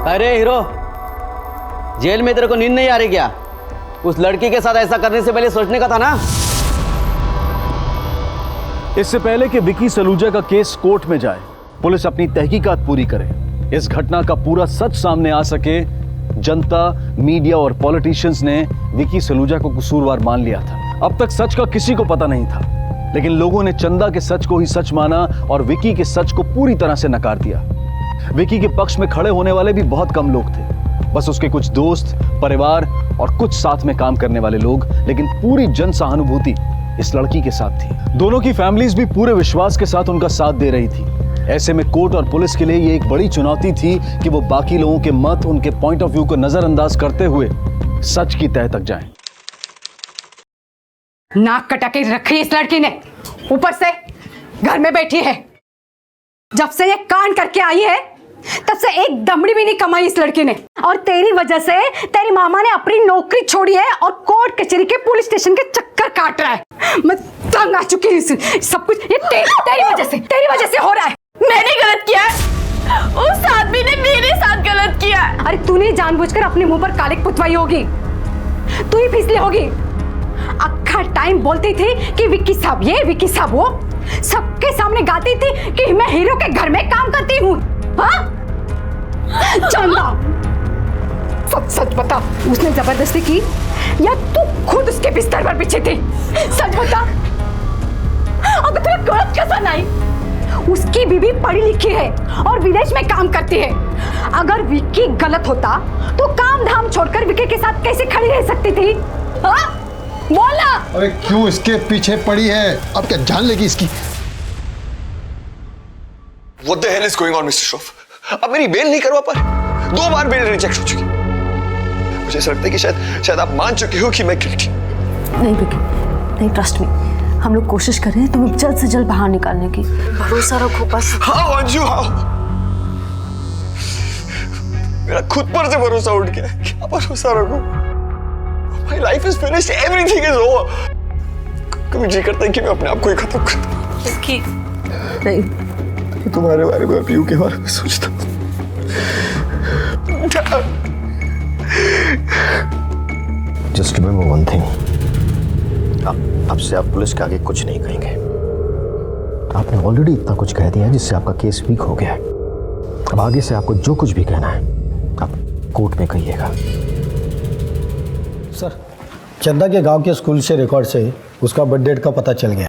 अरे हीरो, जेल में तेरे को नींद नहीं आ रही क्या? उस लड़की के साथ ऐसा करने से पहले सोचने का था ना। इससे पहले कि विकी सलूजा का केस कोर्ट में जाए, पुलिस अपनी तहकीकात पूरी करे, इस घटना का पूरा सच सामने आ सके, जनता, मीडिया और पॉलिटिशियंस ने विकी सलूजा को कसूरवार मान लिया था। अब तक सच का किसी को पता नहीं था, लेकिन लोगों ने चंदा के सच को ही सच माना और विकी के सच को पूरी तरह से नकार दिया। विकी के पक्ष में खड़े होने वाले भी बहुत कम लोग थे, बस उसके कुछ दोस्त, परिवार और कुछ साथ में काम करने वाले लोग, लेकिन पूरी जन सहानुभूति इस लड़की के साथ थी। दोनों की फैमिलीज भी पूरे विश्वास के साथ उनका साथ दे रही थी। ऐसे में कोर्ट और पुलिस के लिए ये एक बड़ी चुनौती थी कि वो बाकी लोगों के मत, उनके पॉइंट ऑफ व्यू को नजरअंदाज करते हुए सच की तह तक जाएं। नाक कटा के रखी इस लड़की ने, ऊपर से घर में बैठी है। जब से ये कांड करके आई है तब से एक दमड़ी भी नहीं कमाई इस लड़की ने, और तेरी वजह से तेरी मामा ने अपनी नौकरी छोड़ी है और कोर्ट कचहरी के पुलिस स्टेशन के चक्कर काट रहा है। मैं तंग आ चुकी हूँ, सब कुछ ये तेरी वजह से हो रहा है। मैंने गलत किया है, उस आदमी ने मेरे साथ गलत किया। अरे तूने जानबूझकर अपने मुंह पर कालिक पुतवाई होगी, तू ही फिसली होगी। अक्खा टाइम बोलती थी कि विक्की साहब ये, विक्की साहब वो, सबके सामने गाती थी कि मैं हीरो के घर में काम करती हूँ। हाँ? चंदा, सच बता, उसने जबरदस्ती की या तू खुद उसके बिस्तर पर बिछी थी? सच बता। अगर तुझे गलत कैसा नहीं, उसकी बीवी पढ़ी लिखी है और विदेश में काम करती है। अगर विक्की गलत होता तो काम धाम छोड़कर विक्की के साथ कैसे खड़ी रह सकती थी? हाँ? बोला। अरे क्यों इसके पीछे पड़ी है? अब क्या जान लेगी इसकी? What the hell is going on, Mr. Shroff? अब मेरी बेल नहीं करवा पर 2 बार बेल रिजेक्ट हो चुकी। मुझे ऐसा लगता है कि शायद आप मान चुके हो कि मैं गिल्टी। नहीं विकी, नहीं, ट्रस्ट मी, हम लोग कोशिश कर रहे हैं तुम्हें जल्द से जल्द बाहर निकालने की। भरोसा रखो बस। हाँ अंजू, हाँ, मेरा खुद पर से भरोसा उठ गया। क्या भरोसा रखो? My life is finished, everything is over। कभी जी करता है कि मैं अपने आप को ही खत्म कर दूं। विकी, नहीं, तुम्हारे बारे में, पीयू के बारे में सोचता हूँ। जस्ट रिमेंबर वन थिंग, अब से आप पुलिस के आगे कुछ नहीं कहेंगे। आपने ऑलरेडी इतना कुछ कह दिया है जिससे आपका केस वीक हो गया है। अब आगे से आपको जो कुछ भी कहना है आप कोर्ट में कहिएगा। सर, चंदा के गांव के स्कूल से रिकॉर्ड से उसका बर्थ डेट का पता चल गया।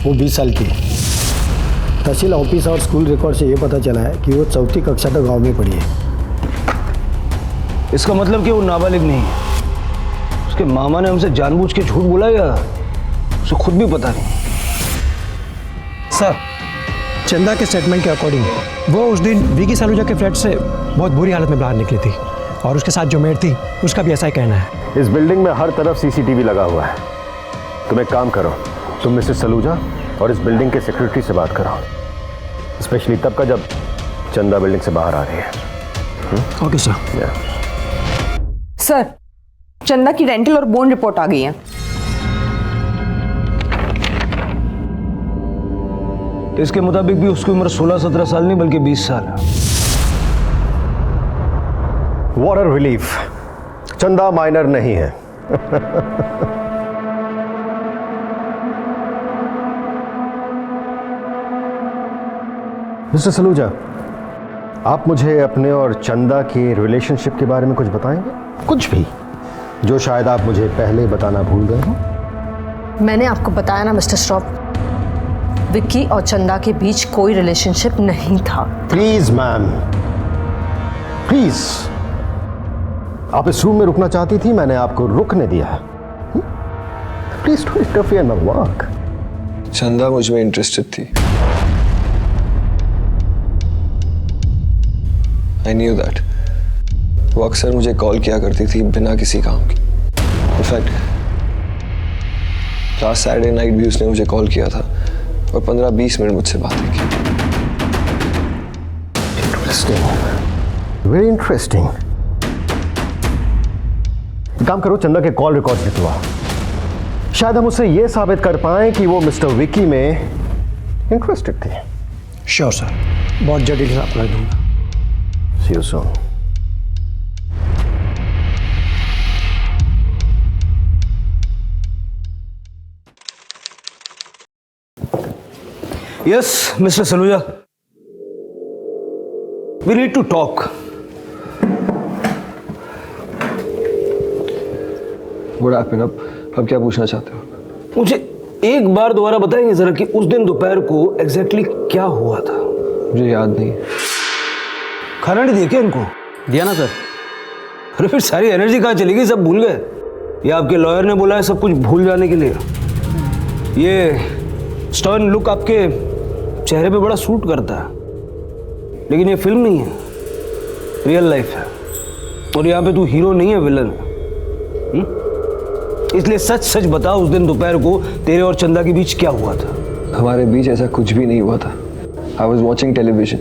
वो 20 साल की है। तहसील ऑफिस और स्कूल रिकॉर्ड से ये पता चला है कि वो 4वीं कक्षा तक गांव में पढ़ी है। इसका मतलब कि वो नाबालिग नहीं है। उसके मामा ने हमसे जानबूझ के झूठ बोला या उसे खुद भी पता नहीं। सर, चंदा के स्टेटमेंट के अकॉर्डिंग वो उस दिन विकी सलूजा के फ्लैट से बहुत बुरी हालत में बाहर निकली थी, और उसके साथ जो मेड थी उसका भी ऐसा ही कहना है। इस बिल्डिंग में हर तरफ सीसीटीवी लगा हुआ है। तुम एक काम करो, तुम मिसेस सलूजा और इस बिल्डिंग के सेक्रेटरी से बात करो, स्पेशली तब का जब चंदा बिल्डिंग से बाहर आ रही है। Okay sir. सर, चंदा की रेंटल और बोन रिपोर्ट आ गई है। इसके मुताबिक भी उसकी उम्र 16-17 साल नहीं बल्कि 20 साल है। व्हाट अ रिलीफ, चंदा माइनर नहीं है। मिस्टर सलूजा, आप मुझे अपने और चंदा के रिलेशनशिप के बारे में कुछ बताएंगे? कुछ भी जो शायद आप मुझे पहले बताना भूल गए हो। मैंने आपको बताया ना मिस्टर श्रॉफ, विक्की और चंदा के बीच कोई रिलेशनशिप नहीं था। Please ma'am, please. आप इस रूम में रुकना चाहती थी, मैंने आपको रुकने दिया। Please don't interfere in my work. चंदा मुझ में इंटरेस्टेड थी। I knew that। वो अक्सर मुझे कॉल किया करती थी बिना किसी काम के। इनफैक्ट लास्ट सैटरडे नाइट भी उसने मुझे कॉल किया था और 15-20 मिनट मुझसे बातें की। Interesting, very interesting. काम करो, चंदा के कॉल रिकॉर्ड्स निकलवाओ। शायद हम उससे यह साबित कर पाएं कि वो मिस्टर विकी में इंटरेस्टेड थे। श्योर सर, बहुत जल्दी हिसाब कर दूंगा। See you soon। Yes Mr Saluja, we need to talk. What happened? अब क्या पूछना चाहते हो? मुझे एक बार दोबारा बताएंगे जरा कि उस दिन दोपहर को एग्जैक्टली क्या हुआ था? मुझे याद नहीं। खाना नहीं दिया क्या इनको? दिया ना सर। अरे फिर सारी एनर्जी कहाँ चली गई? सब भूल गए? या आपके लॉयर ने बोला है सब कुछ भूल जाने के लिए? ये स्टर्न लुक आपके चेहरे पे बड़ा सूट करता है, लेकिन ये फिल्म नहीं है, रियल लाइफ है। और यहाँ पे तू हीरो नहीं है, विलन है। इसलिए सच सच बता, उस दिन दोपहर को तेरे और चंदा के बीच क्या हुआ था? हमारे बीच ऐसा कुछ भी नहीं हुआ था। आई वॉज वॉचिंग टेलीविजन,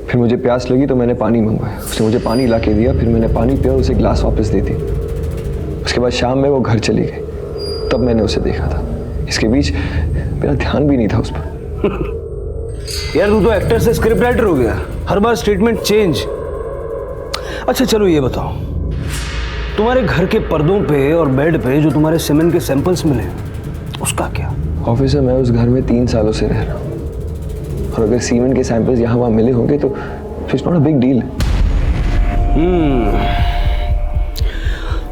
फिर मुझे प्यास लगी तो मैंने पानी मंगवाया, उसने मुझे पानी ला के दिया, फिर मैंने पानी पिया और उसे ग्लास वापस दे दी। उसके बाद शाम में वो घर चली गई, तब मैंने उसे देखा था। इसके बीच मेरा ध्यान भी नहीं था उस पर। यार तू तो एक्टर से स्क्रिप्ट राइटर हो गया, हर बार स्टेटमेंट चेंज। अच्छा चलो ये बताओ, तुम्हारे घर के पर्दों पे और बेड पे जो तुम्हारे सीमेन के सैंपल्स मिले, उसका क्या? ऑफिसर, मैं उस घर में 3 सालों से रह रहा हूँ, और अगर सीमेंट के सैंपल्स यहाँ वहाँ मिले होंगे तो it's not a big deal.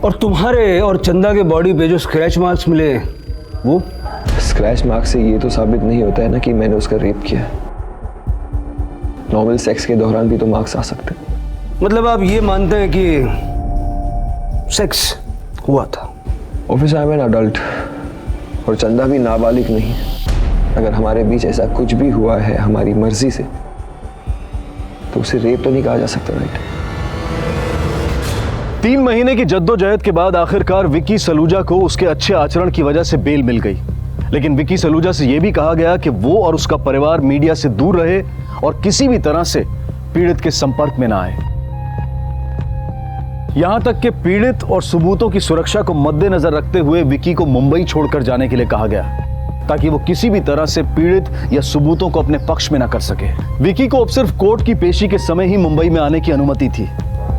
और तुम्हारे और चंदा के बॉडी पे जो स्क्रैच मार्क्स मिले, वो? स्क्रैच मार्क से ये तो साबित नहीं होता है ना कि मैंने उसका रेप किया है। नॉर्मल सेक्स के दौरान भी तो मार्क्स आ सकते हैं। मतलब आप ये मानते हैं कि सेक्स हुआ था? Officer, I am an adult और चंदा भी नाबालिग नहीं है। अगर हमारे बीच ऐसा कुछ भी हुआ है हमारी मर्जी से, तो उसे रेप तो नहीं कहा जा सकता, राइट? 3 महीने की जद्दोजहद के बाद आखिरकार विक्की सलूजा को उसके अच्छे आचरण की वजह से बेल मिल गई। लेकिन विक्की सलूजा से यह भी कहा गया कि वो और उसका परिवार मीडिया से दूर रहे और किसी भी तरह से पीड़ित के संपर्क में ना आए। यहां तक कि पीड़ित और सबूतों की सुरक्षा को मद्देनजर रखते हुए विक्की को मुंबई छोड़कर जाने के लिए कहा गया, ताकि वो किसी भी तरह से पीड़ित या सबूतों को अपने पक्ष में ना कर सके। विक्की को अब सिर्फ कोर्ट की पेशी के समय ही मुंबई में आने की अनुमति थी।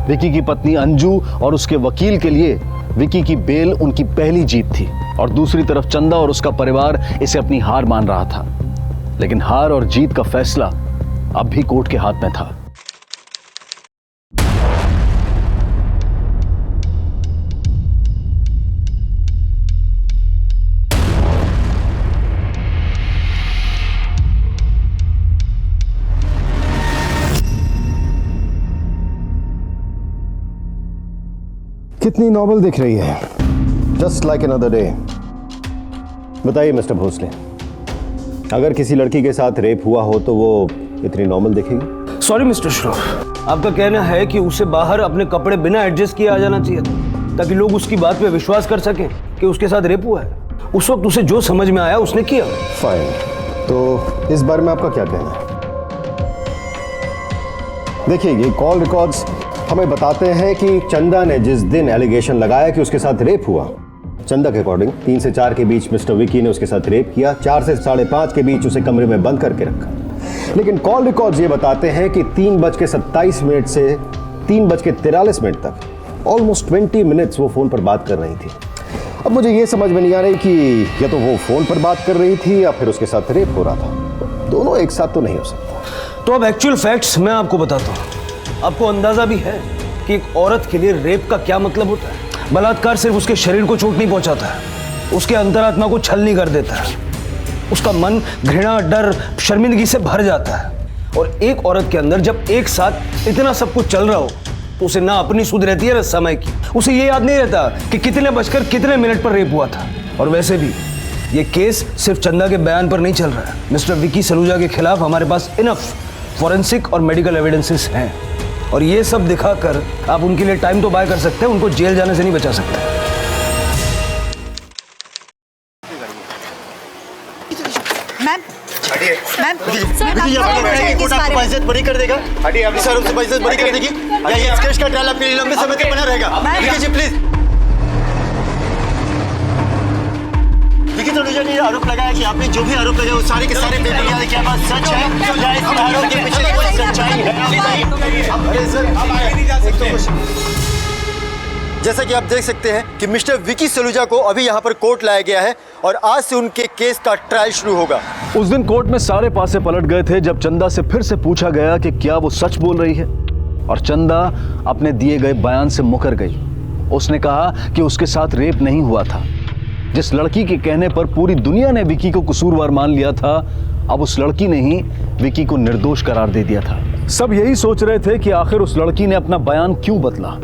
विक्की की पत्नी अंजू और उसके वकील के लिए विक्की की बेल उनकी पहली जीत थी, और दूसरी तरफ चंदा और उसका परिवार इसे अपनी हार मान रहा था। लेकिन हार और जीत का फैसला अब भी कोर्ट के हाथ में था। कितनी नॉवल दिख रही है? Just like another day. बताइए मिस्टर भोसले, अगर किसी लड़की के साथ रेप हुआ हो तो वो इतनी नॉर्मल दिखेगी? सॉरी मिस्टर श्रॉफ, आपका कहना है कि उसे बाहर अपने कपड़े बिना एडजस्ट किए आ जाना चाहिए था, ताकि लोग उसकी बात पे विश्वास कर सकें कि उसके साथ रेप हुआ है। उस वक्त उसे जो समझ में आया उसने किया। फाइन, तो इस बारे में आपका क्या कहना है? देखिए, ये कॉल रिकॉर्ड्स हमें बताते हैं कि चंदा ने जिस दिन एलिगेशन लगाया कि उसके साथ रेप हुआ, चंदा के अकॉर्डिंग 3 से 4 के बीच मिस्टर विकी ने उसके साथ रेप किया, 4 से 5:30 के बीच उसे कमरे में बंद करके रखा। लेकिन कॉल रिकॉर्ड्स ये बताते हैं कि 3:27 से 3:43 तक ऑलमोस्ट 20 मिनट्स वो फोन पर बात कर रही थी। अब मुझे ये समझ में नहीं आ रही कि या तो वो फोन पर बात कर रही थी या फिर उसके साथ रेप हो रहा था। दोनों एक साथ तो नहीं हो सकता। तो अब एक्चुअल फैक्ट्स मैं आपको बताता हूँ। आपको अंदाजा भी है कि एक औरत के लिए रेप का क्या मतलब होता है। बलात्कार सिर्फ उसके शरीर को चोट नहीं पहुंचाता है, उसके अंतरात्मा को छलनी कर देता है। उसका मन घृणा, डर, शर्मिंदगी से भर जाता है। और एक औरत के अंदर जब एक साथ इतना सब कुछ चल रहा हो, तो उसे ना अपनी सुध रहती है ना समय की। उसे ये याद नहीं रहता कि कितने बजकर कितने मिनट पर रेप हुआ था। और वैसे भी ये केस सिर्फ चंदा के बयान पर नहीं चल रहा है। मिस्टर विकी सलूजा के खिलाफ हमारे पास इनफ फॉरेंसिक और मेडिकल एविडेंसेस हैं, और ये सब दिखाकर आप उनके लिए टाइम तो बाय कर सकते हैं, उनको जेल जाने से नहीं बचा सकते। मैम, हटिए मैम, कोर्ट आपको बाइज्जत बरी कर देगा। हटिए, अपनी सर से बाइज्जत बरी कर देगी। या ये केस का ट्रायल आपके लिए लंबे समय तक बना रहेगा। विकी जी प्लीज। विकी सलूजा ने आरोप लगाया कि आपने जो भी आरोप लगाया वो सारे के सारे बेबुनियाद क्या बात सच है? या इस आरोप के पीछे कोई सच्चाई है? अरे सर, आप आगे नहीं जा सकते। जैसा कि आप देख सकते हैं कि मिस्टर विकी सलूजा को अभी यहाँ पर कोर्ट लाया गया है और आज से उनके केस का ट्रायल शुरू होगा। उस दिन कोर्ट में सारे पासे पलट गए थे जब चंदा से फिर से पूछा गया कि क्या वो सच बोल रही है, और चंदा अपने दिए गए बयान से मुकर गई। उसने कहा कि उसके साथ रेप नहीं हुआ था। जिस लड़की के कहने पर पूरी दुनिया ने विकी को कसूरवार मान लिया था, अब उस लड़की ने ही विकी को निर्दोष करार दे दिया था। सब यही सोच रहे थे कि आखिर उस लड़की ने अपना बयान क्यों बदला,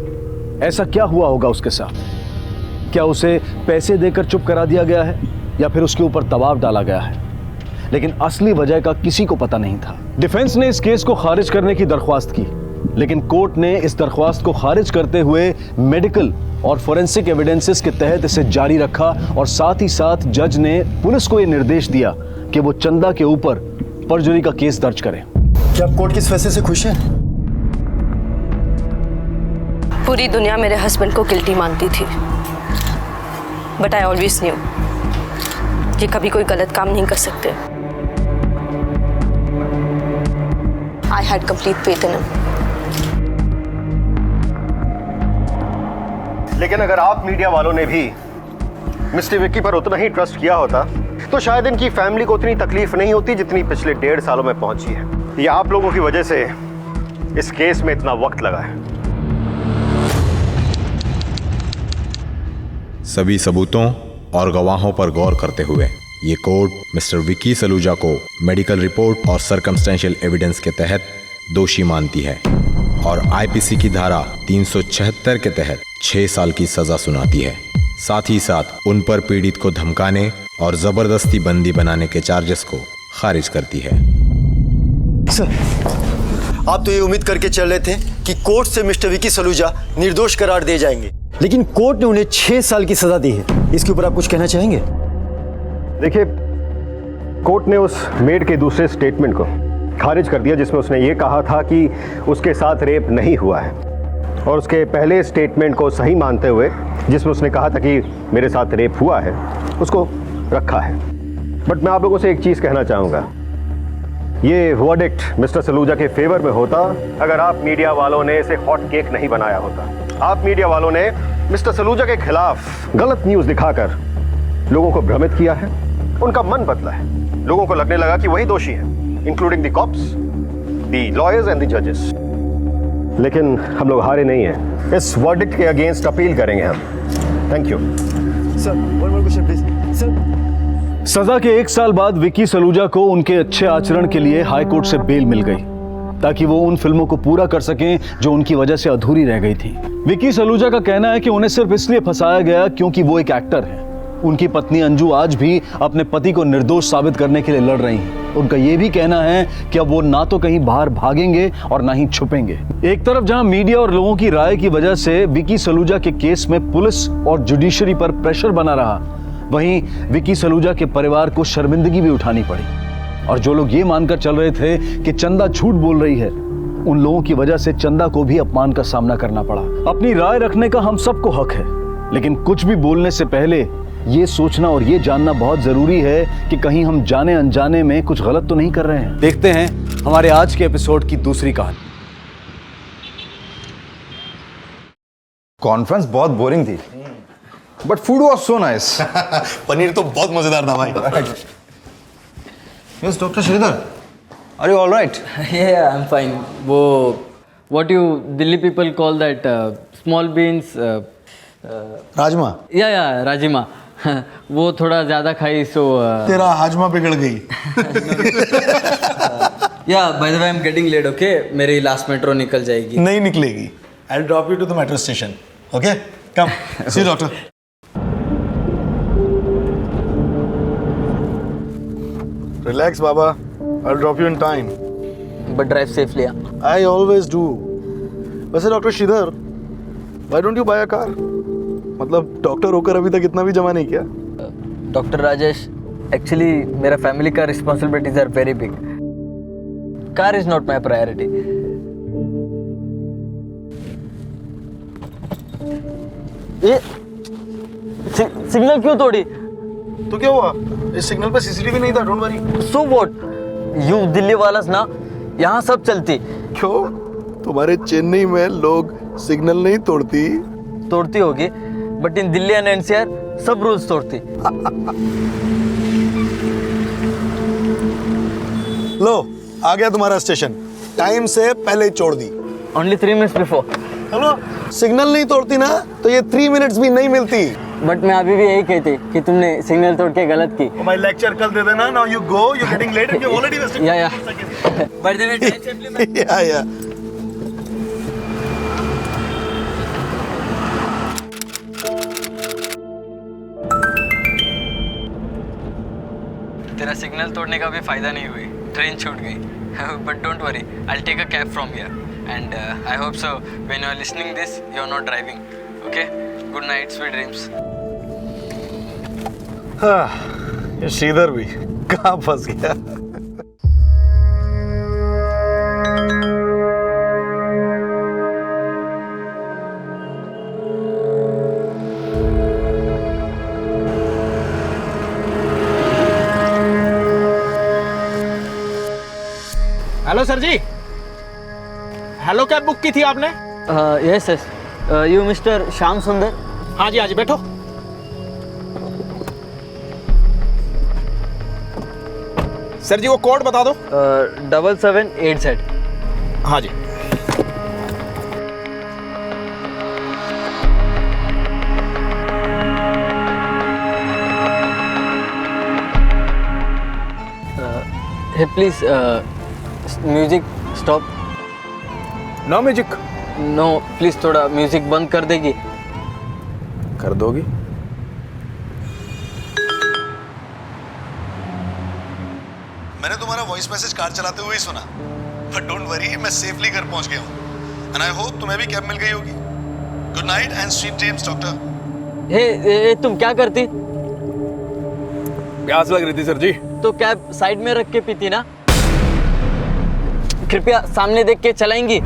ऐसा क्या हुआ होगा उसके साथ। क्या उसे पैसे देकर चुप करा दिया गया है या फिर उसके ऊपर दबाव डाला गया है, लेकिन असली वजह का किसी को पता नहीं था। डिफेंस ने इस केस को खारिज करने की दरख्वास्त की, लेकिन कोर्ट ने इस दरख्वास्त को खारिज करते हुए मेडिकल और फोरेंसिक एविडेंसेस के तहत इसे जारी रखा, और साथ ही साथ जज ने पुलिस को यह निर्देश दिया कि वो चंदा के ऊपर परजुरी का केस दर्ज करें। क्या आप कोर्ट के इस फैसले से खुश हैं? पूरी दुनिया मेरे हस्बैंड को गिल्टी मानती थी, बट आई ऑलवेज न्यू कि कभी कोई गलत काम नहीं कर सकते। I had complete faith in him. लेकिन अगर आप मीडिया वालों ने भी मिस्टर विक्की पर उतना ही ट्रस्ट किया होता तो शायद इनकी फैमिली को उतनी तकलीफ नहीं होती जितनी पिछले 1.5 सालों में पहुंची है। ये आप लोगों की वजह से इस केस में इतना वक्त लगा है। सभी सबूतों और गवाहों पर गौर करते हुए ये कोर्ट मिस्टर विकी सलूजा को मेडिकल रिपोर्ट और सर्कमस्टेंशियल एविडेंस के तहत दोषी मानती है और आईपीसी की धारा 376 के तहत 6 साल की सजा सुनाती है। साथ ही साथ उन पर पीड़ित को धमकाने और जबरदस्ती बंदी बनाने के चार्जेस को खारिज करती है। सर, आप तो ये उम्मीद करके चल रहे थे कि कोर्ट से मिस्टर विकी सलूजा निर्दोष करार दे जाएंगे, लेकिन कोर्ट ने उन्हें 6 साल की सजा दी है। इसके ऊपर आप कुछ कहना चाहेंगे? देखिए, कोर्ट ने उस मेड के दूसरे स्टेटमेंट को खारिज कर दिया जिसमें उसने ये कहा था कि उसके साथ रेप नहीं हुआ है, और उसके पहले स्टेटमेंट को सही मानते हुए जिसमें उसने कहा था कि मेरे साथ रेप हुआ है, उसको रखा है। बट मैं आप लोगों से एक चीज़ कहना चाहूँगा, ये वर्डिक्ट मिस्टर सलूजा के फेवर में होता अगर आप मीडिया वालों ने इसे हॉट केक नहीं बनाया होता। आप मीडिया वालों ने मिस्टर सलूजा के खिलाफ गलत न्यूज़ दिखाकर लोगों को भ्रमित किया है, उनका मन बदला है। लोगों को लगने लगा कि वही दोषी है, including the cops, the lawyers and the जजेस। लेकिन हम लोग हारे नहीं हैं। इस वर्डिक्ट के अगेंस्ट अपील करेंगे हम। Thank you sir. One more question please sir. सजा के 1 साल बाद विकी सलूजा को उनके अच्छे आचरण के लिए हाई कोर्ट से बेल मिल गई ताकि वो उन फिल्मों को पूरा कर सकें जो उनकी वजह से अधूरी रह गई थी। विकी सलूजा का कहना है कि उन्हें सिर्फ इसलिए फंसाया गया क्योंकि वो एक एक्टर है। उनकी पत्नी अंजू आज भी अपने पति को निर्दोष साबित करने के लिए लड़ रही हैं। उनका ये भी कहना है कि अब वो ना तो कहीं बाहर भागेंगे और ना ही छुपेंगे। एक तरफ जहां मीडिया और लोगों की राय की वजह से विकी सलूजा के केस में पुलिस और जुडिशरी पर प्रेशर बना रहा, वहीं विकी सलूजा के परिवार को शर्मिंदगी भी उठानी पड़ी। और जो लोग ये मानकर चल रहे थे कि चंदा झूठ बोल रही है, उन लोगों की वजह से चंदा को भी अपमान का सामना करना पड़ा। अपनी राय रखने का हम सबको हक है, लेकिन कुछ भी बोलने से पहले ये सोचना और ये जानना बहुत जरूरी है कि कहीं हम जाने अनजाने में कुछ गलत तो नहीं कर रहे हैं। देखते हैं हमारे आज के एपिसोड की दूसरी कहानी। कॉन्फ्रेंस बहुत बोरिंग थी, but food was so nice. Paneer तो बहुत मजेदार था भाई। Yes doctor Shridhar, are you all right? Yeah, I'm fine. वो what you Delhi people call that small beans. Rajma. या राजमा। वो थोड़ा ज़्यादा खाई सो तेरा हाजमा बिगड़ गई। या by the way I am getting late, okay? मेरी लास्ट मेट्रो निकल जाएगी। नहीं निकलेगी। I will drop you to the metro station, okay? Come, see you doctor. Relax, Baba. I'll drop you in time. But drive safely, yeah. I always do. वैसे doctor Shridhar, why don't you buy a car? मतलब डॉक्टर होकर अभी तक इतना भी जमा नहीं किया। डॉक्टर राजेश, एक्चुअली मेरा फैमिली का responsibilities are very big. Car is not my priority. ये सिग्नल क्यों तोड़ी? तो क्या हुआ? इस सिग्नल पे सीसीटीवी नहीं था, don't worry. So what? You Delhi वाला ना, यहाँ सब चलती। क्यों? तुम्हारे चेन्नई में लोग सिग्नल नहीं तोड़ती, तोड़ती होगी, but in Delhi and NCR सब रूल्स तोड़ती। लो आ गया तुम्हारा स्टेशन, टाइम से पहले ही छोड़ दी। Only 3 minutes before. Hello, signal नहीं तोड़ती ना तो ये 3 मिनट्स भी नहीं मिलती। बट मैं अभी भी यही कहती कि तुमने सिग्नल तोड़ के गलत की। माय लेक्चर कल दे देना। Now you go, you getting late and you already wasting. Yeah by the way drive safely man. या तेरा सिग्नल तोड़ने का भी फायदा नहीं हुई, ट्रेन छूट गई। But don't worry, I will take a cab from here and I hope so when you are listening this you are not driving. Okay, good night, sweet dreams. ये श्रीधर भी कहाँ फंस गया। Hello sir ji, hello cab book की थी आपने? Yes yes, you mister Shyam Sundar? हाँ जी बैठो। सर जी वो कोड बता दो। 7787। हाँ जी। Hey please music stop. No music? No please, थोड़ा म्यूजिक बंद कर देगी? कर दोगी? मैंने तुम्हारा वॉइस मैसेज कार चलाते हुए ही सुना, बट डोंट वरी, मैं सेफली घर पहुंच गया हूं एंड आई होप तुम्हें भी कैब मिल गई होगी। Good night and sweet dreams doctor. Hey तुम क्या करती? प्यास लग रही थी सर जी। तो कैब साइड में रख के पीती ना। कृपया सामने देख के चलाएंगी।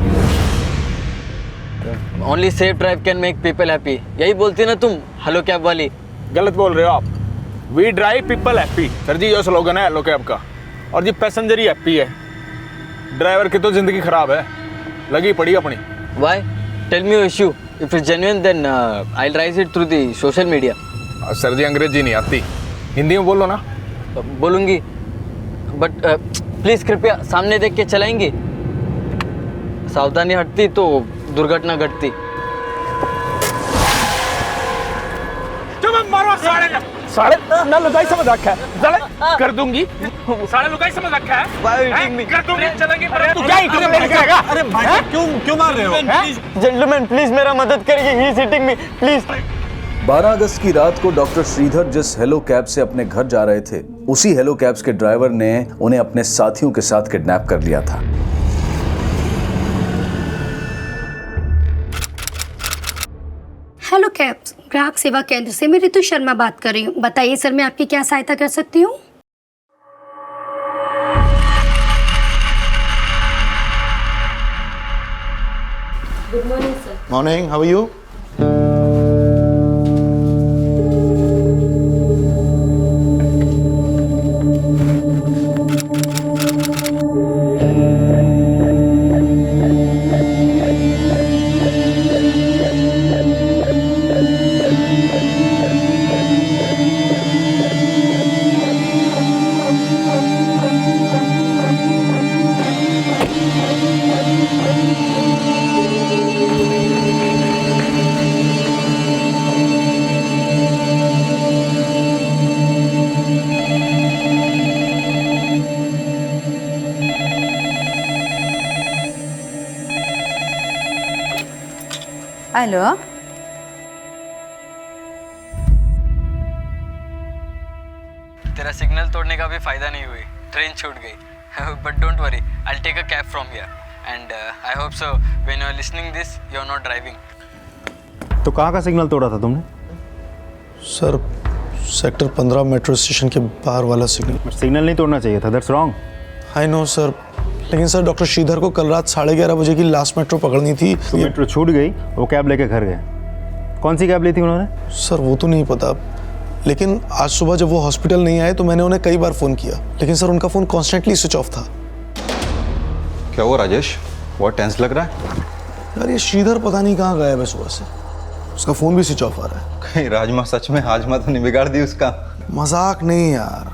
Only safe drive can make people happy, यही बोलती ना तुम हेलो कैब वाली। गलत बोल रहे हो आप। We drive people happy sir जी, ये स्लोगन है हेलो कैब का, और जी पैसेंजर ही हैप्पी है। ड्राइवर की तो जिंदगी खराब है, लगी पड़ी अपनी। Why? Tell me your issue. If it's genuine then I will raise it through the social media. Sir जी अंग्रेजी नहीं आती, हिंदी में बोलो ना। बोलूंगी, बट प्लीज कृपया सामने देख के चलाएंगी। सावधानी हटती तो दुर्घटना घटती। मारो साढ़े ना लुगाई समझ रखा है, साले कर दूंगी। साढ़े लुगाई समझ रखा है, कर दूंगी, चलेंगे। तू क्या इंटरनेट करेगा? अरे भाई क्यों मार रहे हो? जेंटलमैन प्लीज मेरा मदद करिए, he is hitting me please. 12 अगस्त की रात को डॉक्टर श्रीधर जिस हेलो कैब से अपने घर जा रहे थे, उसी हेलो कैब्स के ड्राइवर ने उन्हें अपने साथियों के साथ किडनैप कर लिया था। हेलो कैब्स ग्राहक सेवा केंद्र से मैं ऋतु शर्मा बात कर रही हूँ। बताइए सर, मैं आपकी क्या सहायता कर सकती हूँ? Good morning sir. Morning, how are you? Hello, तेरा सिग्नल तोड़ने का भी फायदा नहीं हुई, ट्रेन छूट गई। But don't worry, I will take a cab from here and I hope so when you are listening this you are not driving. तो कहाँ का सिग्नल तोड़ा था तुमने? सर, सेक्टर 15 मेट्रो स्टेशन के बाहर वाला सिग्नल। सिग्नल नहीं तोड़ना चाहिए था, that's wrong. I know sir, लेकिन सर डॉक्टर श्रीधर को कल रात 11:30 बजे की लास्ट मेट्रो पकड़नी थी। तो मेट्रो छूट गई, वो कैब लेके घर गए। कौन सी कैब ली थी उन्होंने? सर वो तो नहीं पता, लेकिन आज सुबह जब वो हॉस्पिटल नहीं आए तो मैंने उन्हें कई बार फ़ोन किया, लेकिन सर उनका फ़ोन कॉन्स्टेंटली स्विच ऑफ था। क्या हुआ राजेश, बहुत टेंस लग रहा है? यार ये श्रीधर पता नहीं कहाँ गया है सुबह से। उसका फोन भी स्विच ऑफ आ रहा है। कहीं राजमा सच में हाजमा तो नहीं बिगाड़ दी उसका? मजाक नहीं यार,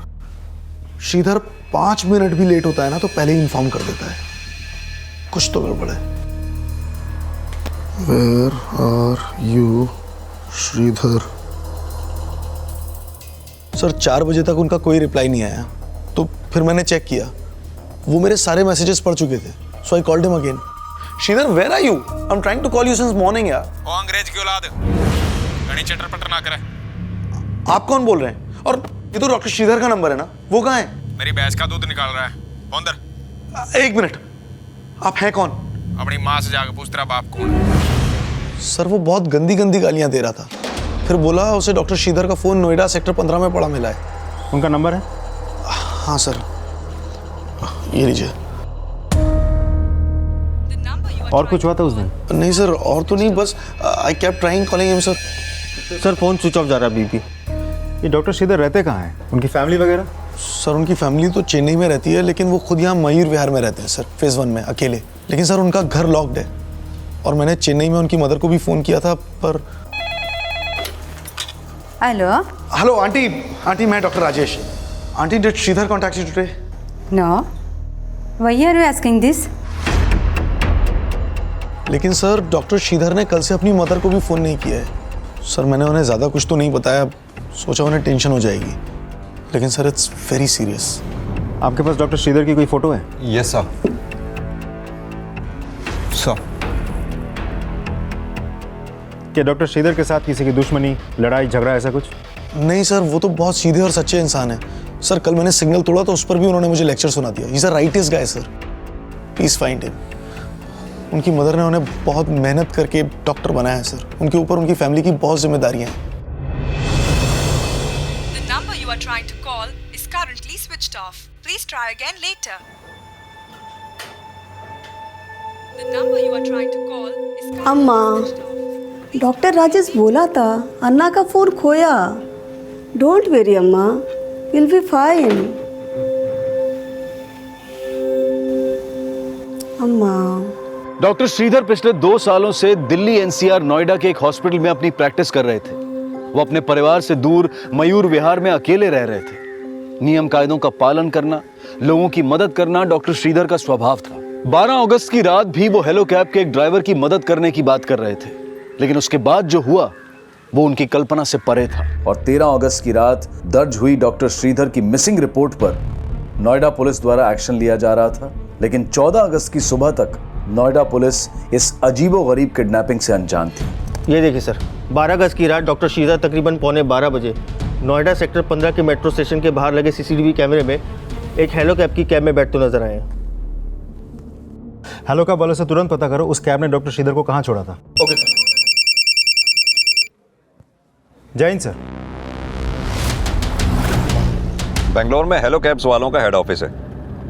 श्रीधर 5 मिनट भी लेट होता है ना तो पहले ही इन्फॉर्म कर देता है, कुछ तो गड़बड़ है। Where are you, Sridhar? Sir 4 बजे तक उनका कोई रिप्लाई नहीं आया, तो फिर मैंने चेक किया, वो मेरे सारे मैसेजेस पढ़ चुके थे, so I called him again. Shridhar where are you? I am trying to call you since morning यार। ओ अंग्रेज की औलाद, घनी चटर पटर ना करे। आप कौन बोल रहे हैं? और ये तो डॉक्टर श्रीधर का नंबर है ना, वो कहाँ है? मेरी भैंस का दूध निकाल रहा है, फोन दर। 1 मिनट, आप हैं कौन? अपनी माँ से जाकर पूछ तेरा बाप कौन? सर वो बहुत गंदी गंदी गालियां दे रहा था, फिर बोला उसे डॉक्टर श्रीधर का फोन नोएडा सेक्टर 15 में पड़ा मिला है। उनका नंबर है? हाँ सर, ये लीजिए। और कुछ हुआ था उस दिन? नहीं सर, और तो नहीं, बस I kept trying calling him sir. Sir phone switch off जा रहा है बीपी। ये डॉक्टर श्रीधर रहते कहाँ हैं? उनकी फैमिली वगैरह? सर उनकी फैमिली तो चेन्नई में रहती है, लेकिन वो खुद यहाँ मयूर विहार में रहते हैं सर, फेज 1 में अकेले। लेकिन सर उनका घर लॉक्ड है, और मैंने चेन्नई में उनकी मदर को भी फोन किया था पर। हेलो हेलो आंटी मैं doctor Rajesh. Aunty did Sridhar contact you today? No, why are you asking this? लेकिन सर डॉक्टर श्रीधर ने कल से अपनी मदर को भी फ़ोन नहीं किया है। सर मैंने उन्हें ज़्यादा कुछ तो नहीं बताया, सोचा उन्हें टेंशन हो जाएगी, लेकिन सर इट्स वेरी सीरियस। आपके पास डॉक्टर श्रीधर की कोई फोटो है? Yes sir. सर क्या डॉक्टर श्रीधर के साथ किसी की दुश्मनी, लड़ाई झगड़ा ऐसा कुछ? नहीं सर, वो तो बहुत सीधे और सच्चे इंसान हैं। सर कल मैंने सिग्नल तोड़ा तो उस पर भी उन्होंने मुझे लेक्चर सुना दिया। ही is a rightest guy sir, please find him. उनकी मदर ने उन्हें बहुत मेहनत करके डॉक्टर बनाया है सर, उनके ऊपर उनकी फैमिली की बहुत जिम्मेदारियां हैं। The number you are trying to call is currently switched off. Please try again later. The number you are trying to call is अम्मा, डॉक्टर राजेश बोला था अन्ना का फोन खोया। डोंट वेरी अम्मा, विल बी फाइन। अम्मा। डॉक्टर श्रीधर पिछले 2 सालों से दिल्ली एनसीआर नोएडा के एक हॉस्पिटल में अपनी प्रैक्टिस कर रहे थे। वो अपने परिवार से दूर मयूर विहार में अकेले रह रहे थे। नियम कायदों का पालन करना, लोगों की मदद करना डॉक्टर श्रीधर का स्वभाव था। 12 अगस्त की रात भी वो हेलो कैब के एक ड्राइवर की मदद करने की बात कर रहे थे, लेकिन उसके बाद जो हुआ वो उनकी कल्पना से परे था। और 13 अगस्त की रात दर्ज हुई डॉक्टर श्रीधर की मिसिंग रिपोर्ट पर नोएडा पुलिस द्वारा एक्शन लिया जा रहा था, लेकिन 14 अगस्त की सुबह तक नोएडा पुलिस इस अजीबोगरीब किडनैपिंग से अनजान थी। ये देखिए सर, 12 अगस्त की रात डॉक्टर श्रीधर तकरीबन 12:15 बजे नोएडा सेक्टर 15 के मेट्रो स्टेशन के बाहर लगे सीसीटीवी कैमरे में एक हेलो कैब की कैब में बैठते नजर आए। हेलो कैब वालों से तुरंत पता करो उस कैब ने डॉक्टर श्रीधर को कहाँ छोड़ा था। Okay sir. जय हिंद सर। बेंगलोर में हेलो कैब्स वालों का हेड ऑफिस है।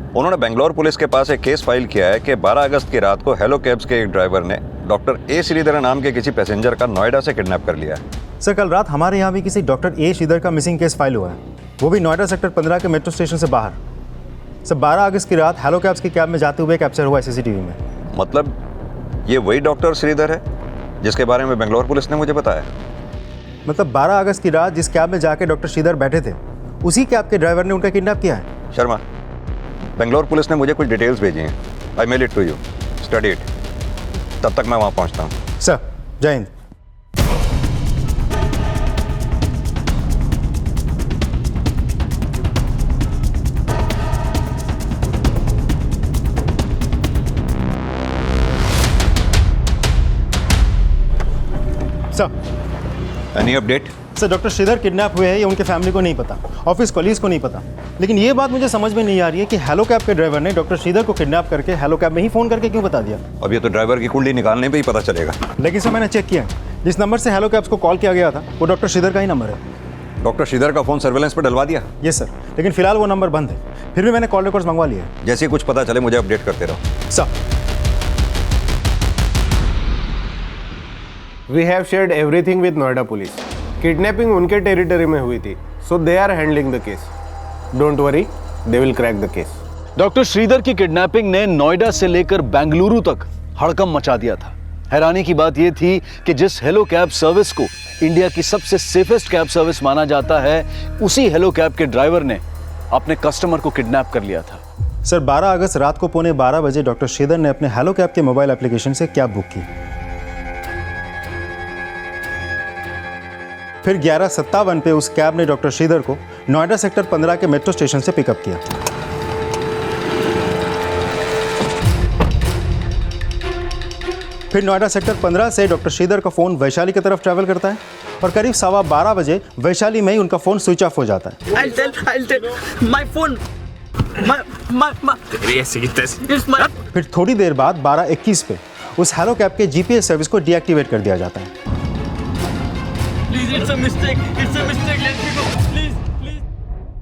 उन्होंने बेंगलोर पुलिस के पास एक केस फाइल किया है कि 12 अगस्त की रात को हेलो कैब्स के एक ड्राइवर ने डॉक्टर ए श्रीधर नाम के किसी पैसेंजर का नोएडा से किडनैप कर लिया है। सर कल रात हमारे यहाँ भी किसी डॉक्टर ए श्रीधर का मिसिंग केस फाइल हुआ है, वो भी नोएडा सेक्टर 15 के मेट्रो स्टेशन से बाहर। सर 12 अगस्त की रात हेलो कैब्स की कैब में जाते हुए कैप्चर हुआ है सीसीटीवी में। मतलब ये वही डॉक्टर श्रीधर है जिसके बारे में बेंगलोर पुलिस ने मुझे बताया। मतलब 12 अगस्त की रात जिस कैब में जाके डॉक्टर श्रीधर बैठे थे उसी कैब के ड्राइवर ने उनका किडनैप किया है। शर्मा, बेंगलोर पुलिस ने मुझे कुछ डिटेल्स भेजी हैं। I mail it to you, study it. तब तक मैं वहाँ पहुँचता हूँ। सर जय हिंद। Sir any update? Sir doctor Shridhar kidnap हुए हैं ये उनके फैमिली को नहीं पता, ऑफिस कॉलीग्स को नहीं पता, लेकिन ये बात मुझे समझ में नहीं आ रही है कि हेलो कैब के ड्राइवर ने डॉक्टर श्रीधर को किडनैप करके हेलो कैब में ही फ़ोन करके क्यों बता दिया। अब ये तो ड्राइवर की कुंडली निकालने पे ही पता चलेगा। लेकिन सर मैंने चेक किया, जिस नंबर से हेलो कैब्स को कॉल किया गया था वो डॉक्टर श्रीधर का ही नंबर है। डॉक्टर श्रीधर का फ़ोन सर्वेलेंस पर डलवा दिया? यस सर, लेकिन फिलहाल वो नंबर बंद है। फिर भी मैंने कॉल रिकॉर्ड्स मंगवा लिए। जैसे ही कुछ पता चले मुझे अपडेट करते रहो। Sir we have shared everything with Noida police. Kidnapping उनके टेरिटरी में हुई थी, so they are handling the case. Don't worry, they will crack the case. Doctor Shridhar की किडनैपिंग ने नोएडा से लेकर बेंगलुरु तक हड़कंप मचा दिया था। हैरानी की बात यह थी कि जिस हेलो कैब सर्विस को इंडिया की सबसे सेफेस्ट कैब सर्विस माना जाता है, उसी हेलो कैब के ड्राइवर ने अपने कस्टमर को किडनैप कर लिया था। सर 12 अगस्त रात को 11:15 बजे डॉक्टर श्रीधर ने अपने हेलो कैब के मोबाइल एप्लीकेशन से कैब बुक की। फिर 11:57 पे उस कैब ने डॉक्टर श्रीधर को नोएडा सेक्टर 15 के मेट्रो स्टेशन से पिकअप किया। फिर नोएडा सेक्टर 15 से डॉक्टर श्रीधर का फ़ोन वैशाली की तरफ ट्रैवल करता है और करीब 12:15 बजे वैशाली में ही उनका फ़ोन स्विच ऑफ हो जाता है। फिर थोड़ी देर बाद 12:21 पे उस हेलो कैब के जीपीएस सर्विस को डीएक्टिवेट कर दिया जाता है।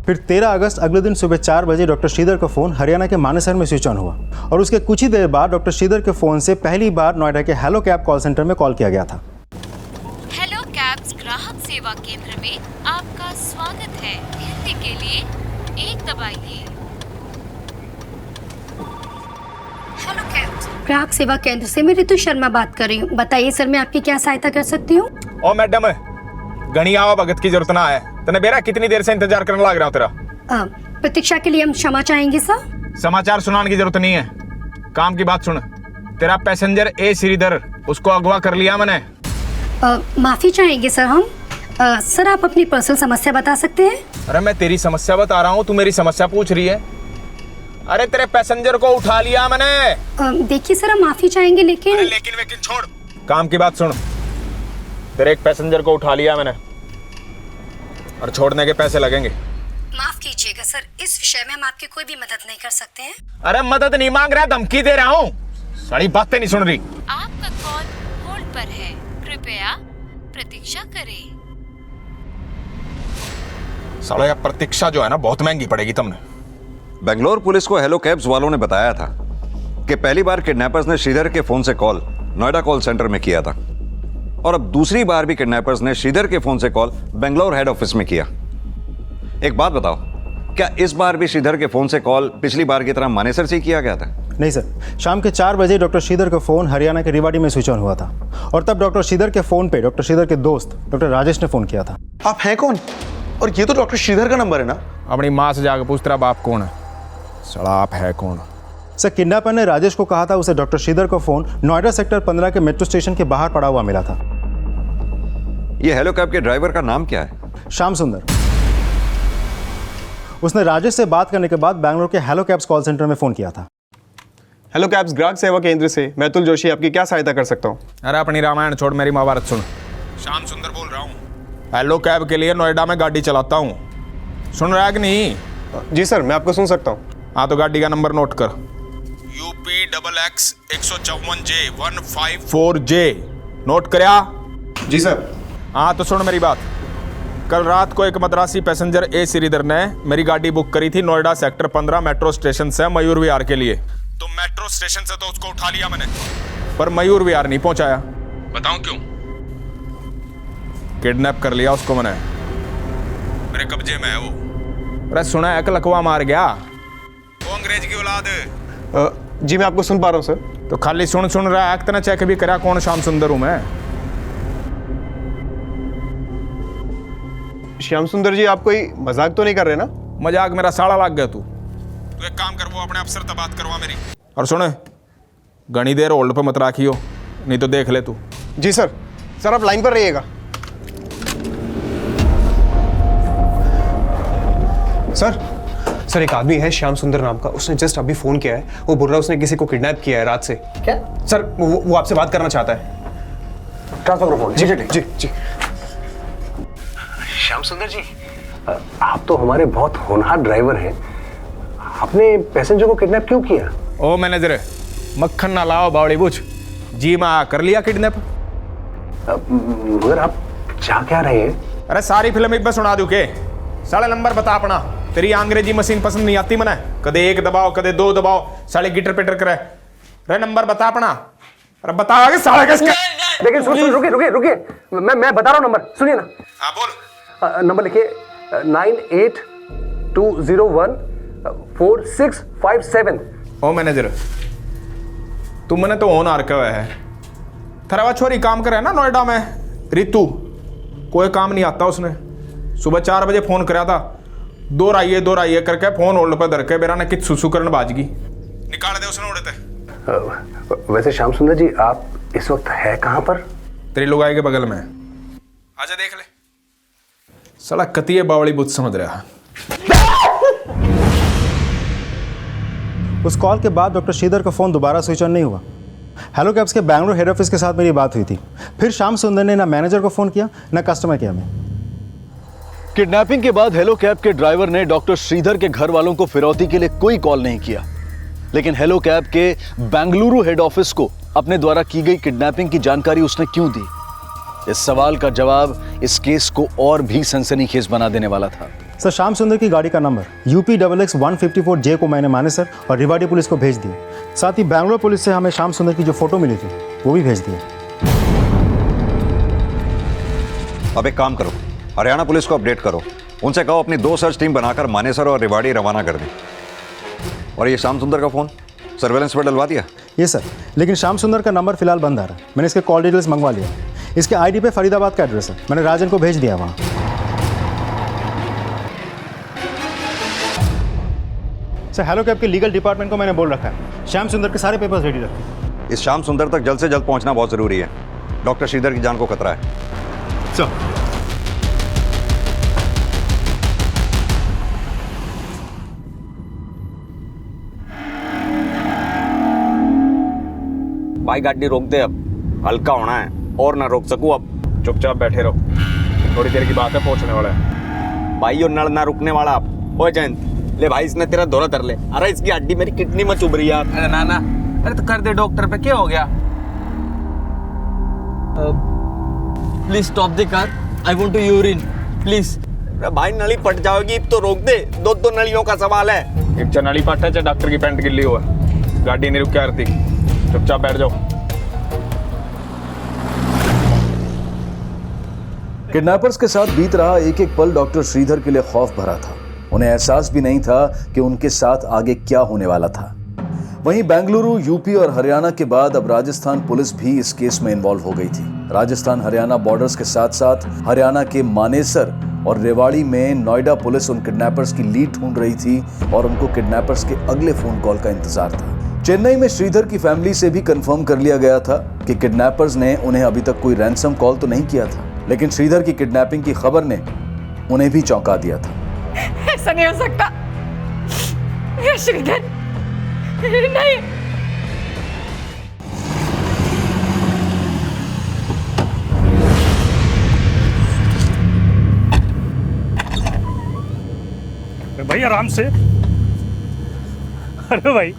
फिर 13 अगस्त अगले दिन सुबह 4 बजे डॉक्टर श्रीधर का फ़ोन हरियाणा के मानेसर में स्विच ऑन हुआ और उसके कुछ ही देर बाद डॉक्टर श्रीधर के फ़ोन से पहली बार नोएडा के हेलो कैब कॉल सेंटर में कॉल किया गया था। हेलो कैब्स ग्राहक सेवा केंद्र में आपका स्वागत है। हिंदी के लिए 1 दबाइए। हेलो कैब्स ग्राहक सेवा केंद्र से मैं रितु शर्मा बात कर रही हूँ। बताइए सर, मैं आपकी क्या सहायता कर सकती हूँ? ओ मैडम, घनी आवा भगत की जरूरत ना है। तने बेरा कितनी देर से इंतजार करने लग रहा हूँ तेरा। प्रतीक्षा के लिए हम क्षमा चाहेंगे सर। समाचार सुनाने की जरूरत नहीं है, काम की बात सुन। तेरा पैसेंजर ए श्रीधर, उसको अगवा कर लिया मैंने। माफी चाहेंगे सर हम। सर आप अपनी पर्सनल समस्या बता सकते हैं? अरे मैं तेरी समस्या बता रहा हूँ, तू मेरी समस्या पूछ रही है। अरे तेरे पैसेंजर को उठा लिया मैंने। देखिए सर, हम माफी चाहेंगे लेकिन लेकिन छोड़, काम की बात सुन। तेरे एक पैसेंजर को उठा लिया मैंने और छोड़ने के पैसे लगेंगे। माफ कीजिएगा सर, इस विषय में हम आपकी कोई भी मदद नहीं कर सकते हैं। अरे मदद नहीं मांग रहा, धमकी दे रहा हूँ। सारी बातें नहीं सुन रही। आपका कॉल होल्ड पर है, कृपया प्रतीक्षा करें। साला यार प्रतीक्षा जो है ना बहुत महंगी पड़ेगी तुमने। बेंगलोर पुलिस को हेलो कैब्स वालों ने बताया था कि पहली बार किडनैपर्स ने श्रीधर के फोन से कॉल नोएडा कॉल सेंटर में किया था और अब दूसरी बार भी किडनैपर्स ने श्रीधर के फोन से कॉल बेंगलोर हेड ऑफिस में किया। एक बात बताओ, क्या इस बार भी श्रीधर के फोन से कॉल पिछली बार की तरह मानेसर से किया गया था? नहीं सर, शाम के 4 बजे डॉक्टर श्रीधर का फ़ोन हरियाणा के रेवाड़ी में स्विच ऑन हुआ था और तब डॉक्टर श्रीधर के फ़ोन पे डॉक्टर श्रीधर के दोस्त डॉक्टर राजेश ने फ़ोन किया था। आप हैं कौन? और ये तो डॉक्टर श्रीधर का नंबर है ना? अपनी माँ से जाकर पूछ तेरा बाप कौन है। साला आप है कौन? सर किडनैपर ने राजेश को कहा था उसे डॉक्टर श्रीधर का फ़ोन नोएडा सेक्टर 15 के मेट्रो स्टेशन के बाहर पड़ा हुआ मिला था। ये हेलो कैब के ड्राइवर का नाम क्या है? श्याम सुंदर। उसने राजेश से बात करने के बाद बैंगलोर के हेलो कैब्स कॉल सेंटर में फ़ोन किया था। हेलो कैब्स ग्राहक सेवा केंद्र से मैं अतुल जोशी आपकी क्या सहायता कर सकता हूँ? अरे अपनी रामायण छोड़, मेरी महाभारत सुन। श्याम सुंदर बोल रहा हूँ, हेलो कैब के लिए नोएडा में गाड़ी चलाता हूँ। सुन रहा है कि नहीं? जी सर, मैं आपको सुन सकता हूँ। हाँ तो गाड़ी का नंबर नोट कर, UPXX 154J। नोट करया? जी सर। हाँ तो सुन मेरी बात। कल रात को एक मद्रासी पैसेंजर ए श्रीधर ने मेरी गाड़ी बुक करी थी नोएडा सेक्टर 15 मेट्रो स्टेशन से मयूर विहार के लिए। तो मेट्रो स्टेशन से तो उसको उठा लिया मैंने, पर मयूर विहार नहीं पहुंचाया। बताऊं क्यों? किडनैप कर लिया उसको मैंने, मेरे कब्जे में है वो। अरे सुना है कि लकवा मार गया वो अंग्रेज की औलाद। जी मैं आपको सुन पा रहा हूँ सर। तो खाली सुन रहा है, इतना चेक भी करा कौन श्याम सुंदर हूं मैं। श्याम सुंदर जी, आप कोई मजाक तो नहीं कर रहे ना? मजाक मेरा साड़ा लग गया तू एक काम कर, वो अपने अफसर से बात करवा मेरी। और सुन, घनी देर होल्ड पे मत राखियो, नहीं तो देख ले तू। जी सर। सर आप लाइन पर रहिएगा। सर एक आदमी है श्याम सुंदर नाम का, उसने जस्ट अभी फोन किया है। वो बोल रहा है उसने किसी को किडनैप किया है रात से। क्या? सर वो आपसे बात करना चाहता है। Transfer phone. जी जी जी। श्याम सुंदर जी, आप तो हमारे बहुत होनहार ड्राइवर हैं। आपने पैसेंजर को किडनैप क्यों किया? ओ मैनेजर, मक्खन ना लाओ बावड़ी बुझ। जी माँ कर लिया किडनैप। मगर आप चाह क्या रहे हैं? अरे सारी फिल्म एक बार सुना दूं के? साले नंबर बता अपना। तेरी अंग्रेजी मशीन पसंद नहीं आती मने, कदे 1 दबाओ कदे 2 दबाओ, साले गिटर पिटर करे। रे नंबर बता अपना। अरे बता आगे साले किसका? लेकिन सुन रुकिए, मैं बता रहा हूँ नंबर, सुनिए ना। हाँ बोल। नंबर लिखिए 9820146557। ओ मैनेजर, तुम मैंने तो ऑन आ रखा हुआ है, थरावा छोरी काम करे ना नोएडा में, रितु, कोई काम नहीं आता उसने। सुबह 4 बजे फोन कराया था, दो राइए करके फोन होल्ड पे धर के बेरा ने कित सुसु करन बाजगी, निकाल दे उसने उड़ते। वैसे श्याम सुंदर जी आप इस वक्त है कहाँ पर? तेरी लुगाई के बगल में, आजा देख ले। साला कतिये बावली बुत समझ रहा है। उस कॉल के बाद डॉक्टर श्रीधर का फ़ोन दोबारा स्विच ऑन नहीं हुआ। हेलो कैब्स के बैंगलोर हेड ऑफिस के साथ मेरी बात हुई थी। फिर श्याम सुंदर ने ना मैनेजर को फ़ोन किया ना कस्टमर केयर में। किडनैपिंग के बाद हेलो कैब के ड्राइवर ने डॉक्टर श्रीधर के घर वालों को फिरौती के लिए कोई कॉल नहीं किया, लेकिन हेलो कैब के बेंगलुरु हेड ऑफिस को अपने द्वारा की गई किडनैपिंग की जानकारी उसने क्यों दी? इस सवाल का जवाब इस केस को और भी सनसनीखेज बना देने वाला था। सर, श्याम सुंदर की गाड़ी का नंबर UP XX 154J को मैंने मानेसर और रेवाड़ी पुलिस को भेज दिया। साथ ही बैंगलोर पुलिस से हमें श्याम सुंदर की जो फोटो मिली थी वो भी भेज दिया। अब एक काम करो, हरियाणा पुलिस को अपडेट करो, उनसे कहो अपनी 2 सर्च टीम बनाकर मानेसर और रेवाड़ी रवाना कर दें। और ये श्याम सुंदर का फ़ोन सर्वेलेंस पर डलवा दिया? ये सर, लेकिन श्याम सुंदर का नंबर फिलहाल बंद आ रहा है। मैंने इसके कॉल डिटेल्स मंगवा लिया। इसके ID पे फरीदाबाद का एड्रेस है, मैंने राजन को भेज दिया वहाँ। सर, हेलो कैब के लीगल डिपार्टमेंट को मैंने बोल रखा है श्याम सुंदर के सारे पेपर्स रेडी रखें। इस श्याम सुंदर तक जल्द से जल्द पहुंचना बहुत ज़रूरी है। डॉक्टर श्रीधर की जान को खतरा है। सर, भाई गाड़ी रोक दे, अब हल्का होना है और ना रोक सकूं अब। चुपचाप बैठे रहो, थोड़ी देर की बात है, पहुंचने वाला है। भाई यो नल ना रुकने वाला अब। ओ जयंत, ले भाई इसने तेरा दौरा कर ले। अरे इसकी हड्डी मेरी किडनी में चुभ रही है। अरे ना, अरे तो कर दे डॉक्टर पे, क्या हो गया? Please stop the car, I want to urine please. भाई नली फट जाएगी, अब तो रोक दे, 2 नलियों का सवाल है। एक चाहे नली फट है चाहे डॉक्टर की पैंट गिल्ली हुआ, गाड़ी नहीं रुक के आरती, चुपचाप बैठ जाओ। किडनैपर्स के साथ बीत रहा एक एक पल डॉक्टर श्रीधर के लिए खौफ भरा था। उन्हें एहसास भी नहीं था कि उनके साथ आगे क्या होने वाला था। वहीं बेंगलुरु, यूपी और हरियाणा के बाद अब राजस्थान पुलिस भी इस केस में इन्वॉल्व हो गई थी। राजस्थान हरियाणा बॉर्डर्स के साथ साथ हरियाणा के मानेसर और रेवाड़ी में नोएडा पुलिस उन किडनैपर्स की लीड ढूंढ रही थी और उनको किडनैपर्स के अगले फोन कॉल का इंतजार था। चेन्नई में श्रीधर की फैमिली से भी कंफर्म कर लिया गया था कि किडनैपर्स ने उन्हें अभी तक कोई रैंसम कॉल तो नहीं किया था, लेकिन श्रीधर की किडनैपिंग की खबर ने उन्हें भी चौंका दिया था। ऐसा नहीं हो सकता, ये श्रीधर नहीं। भाई आराम से। अरे भाई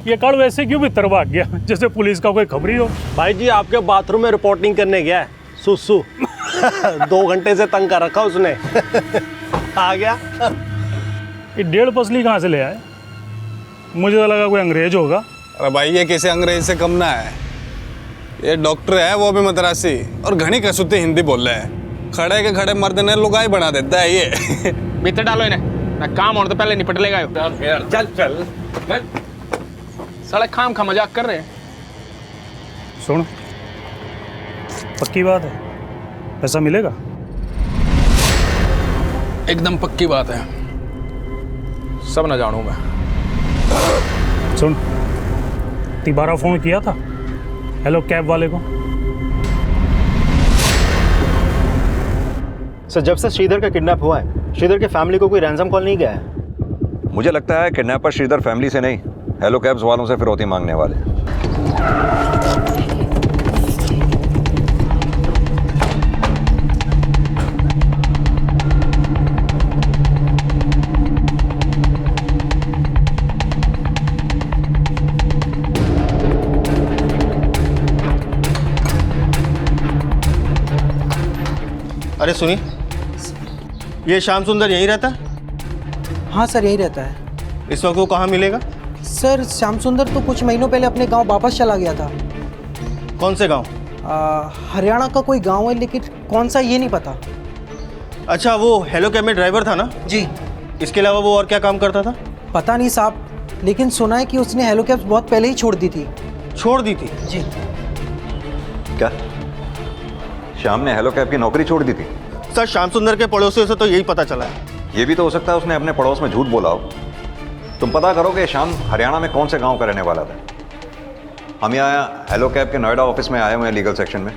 ये कार्ड वैसे क्यों भीतर भाग गया जैसे पुलिस का कोई खबर ही हो। भाई जी आपके बाथरूम में रिपोर्टिंग करने गया है सुसु 2 घंटे से तंग कर रखा उसने आ गया। ये 1.5 पसली कहाँ से ले आए? मुझे तो लगा कोई अंग्रेज होगा। अरे भाई ये किसी अंग्रेज से कम ना है, ये डॉक्टर है वो भी मद्रासी और घनी कसूती हिंदी बोल रहे हैं। खड़े के खड़े मर्द ने लुगाई बना देता है ये। भीतर डालो इन्हें, ना काम और तो पहले निपट लेगा। चल चल साले खाम खा मजाक कर रहे हैं। सुन, पक्की बात है, पैसा मिलेगा? एकदम पक्की बात है, सब ना जानू मैं। सुन, तिबारा फोन किया था हेलो कैब वाले को। सर, जब से श्रीधर का किडनैप हुआ है श्रीधर के फैमिली को कोई रैंसम कॉल नहीं गया है। मुझे लगता है किडनैपर श्रीधर फैमिली से नहीं, हेलो कैब्स वालों से फिरौती मांगने वाले। अरे सुनिए, ये श्याम सुंदर यहीं रहता है? हाँ सर, यहीं रहता है। इस वक्त वो कहाँ मिलेगा? सर श्याम सुंदर तो कुछ महीनों पहले अपने गांव वापस चला गया था। कौन से गांव? हरियाणा का कोई गांव है, लेकिन कौन सा ये नहीं पता। अच्छा, वो हेलो कैब में ड्राइवर था ना? जी। इसके अलावा वो और क्या काम करता था? पता नहीं साहब, लेकिन सुना है कि उसने हेलो कैब्स बहुत पहले ही छोड़ दी थी। छोड़ दी थी? जी। क्या श्याम ने हेलो कैब की नौकरी छोड़ दी थी? सर श्याम सुंदर के पड़ोसियों से तो यही पता चला है। ये भी तो हो सकता है उसने अपने पड़ोस में झूठ बोला हो। तुम पता करो कि श्याम हरियाणा में कौन से गांव का रहने वाला था। हम यहाँ हेलो कैब के नोएडा ऑफिस में आए हुए हैं लीगल सेक्शन में,